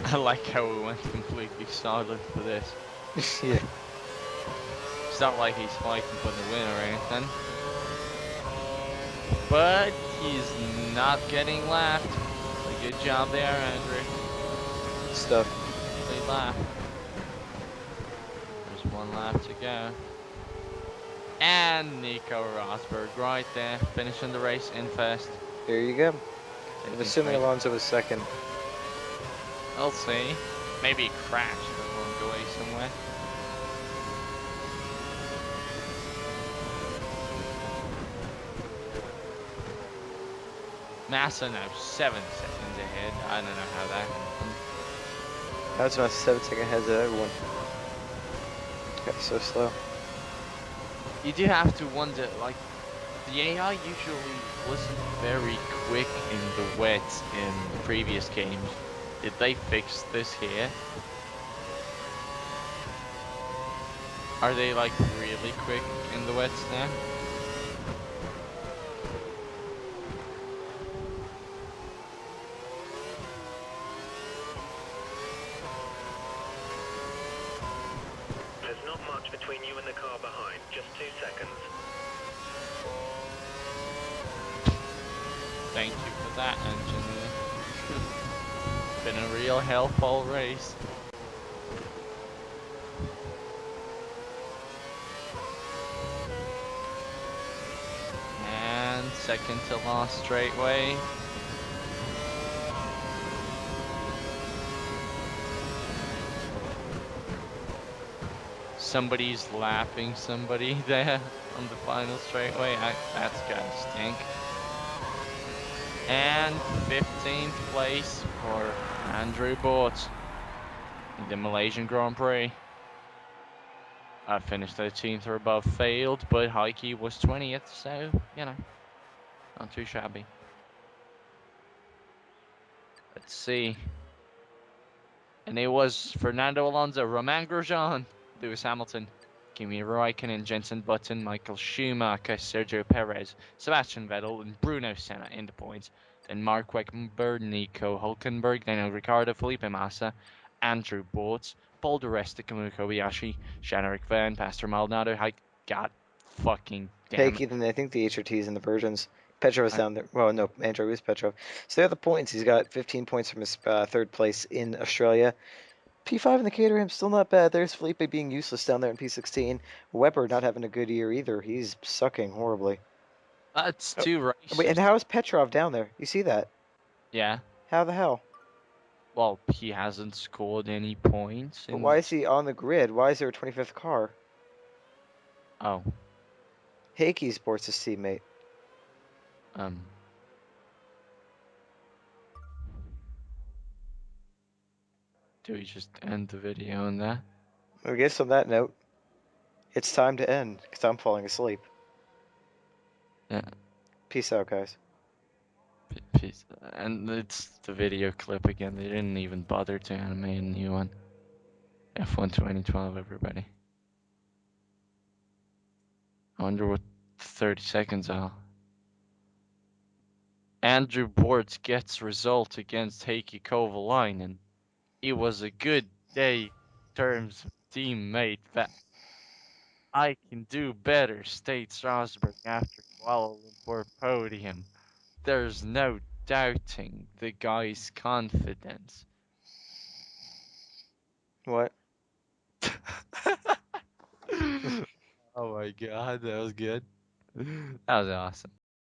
I like how we went completely silent for this. Yeah. It's not like he's fighting for the win or anything. But he's not getting lapped. A good job there, Andrew. Stuff. Complete lap. There's 1 lap to go. And Nico Rosberg right there, finishing the race in first. There you go. I'm Taking assuming straight. Alonso was second. I'll see. Maybe he crashed along the way somewhere. Massa now 7 seconds ahead. I don't know how that happened. That's about 7-second ahead of everyone. Got so slow. You do have to wonder, like, the AI usually wasn't very quick in the wet in the previous games. Did they fix this here? Are they like really quick in the wets now? There's not much between you and the car behind, just 2 seconds. Thank you for that, engineer. Been a real hellful race. And second to last straightaway. Somebody's lapping somebody there on the final straightaway. That's gotta stink. And 15th place for Andrew Bortz'z in the Malaysian Grand Prix. I finished 13th or above, failed, but Heike was 20th, so, you know, not too shabby. Let's see. And it was Fernando Alonso, Romain Grosjean, Lewis Hamilton, Kimi Raikkonen, Jenson Button, Michael Schumacher, Sergio Perez, Sebastian Vettel, and Bruno Senna in the points. Then Mark Weckenberg, Nico Hulkenberg, Daniel Ricciardo, Felipe Massa, Andrew Bortz'z, Paul di Resta, Kamui Kobayashi, Jean-Eric Verne, Pastor Maldonado. God fucking damn Hey, Keith, I think the HRTs and the versions Petrov is down there. Well, no, Andrew is Petrov. So there are the points. He's got 15 points from his third place in Australia. P5 in the Caterham, still not bad. There's Felipe being useless down there in P16. Weber not having a good year either. He's sucking horribly. That's Oh, two wait, and racers. how is Petrov down there? You see that? Yeah. How the hell? Well, he hasn't scored any points. But why is he on the grid? Why is there a 25th car? Oh. Heikki's Bortz'z teammate. Do we just end the video on that? I guess on that note, it's time to end because I'm falling asleep. Yeah. Peace out, guys. Peace. And it's the video clip again. They didn't even bother to animate a new one. F1 2012, everybody. I wonder what 30 seconds are. Andrew Bortz'z gets result against Heikki Kovalainen. It was a good day in terms of teammate that I can do better, states Rosberg after Kuala Lumpur podium. There's no doubting the guy's confidence. What? Oh my god, that was good. That was awesome.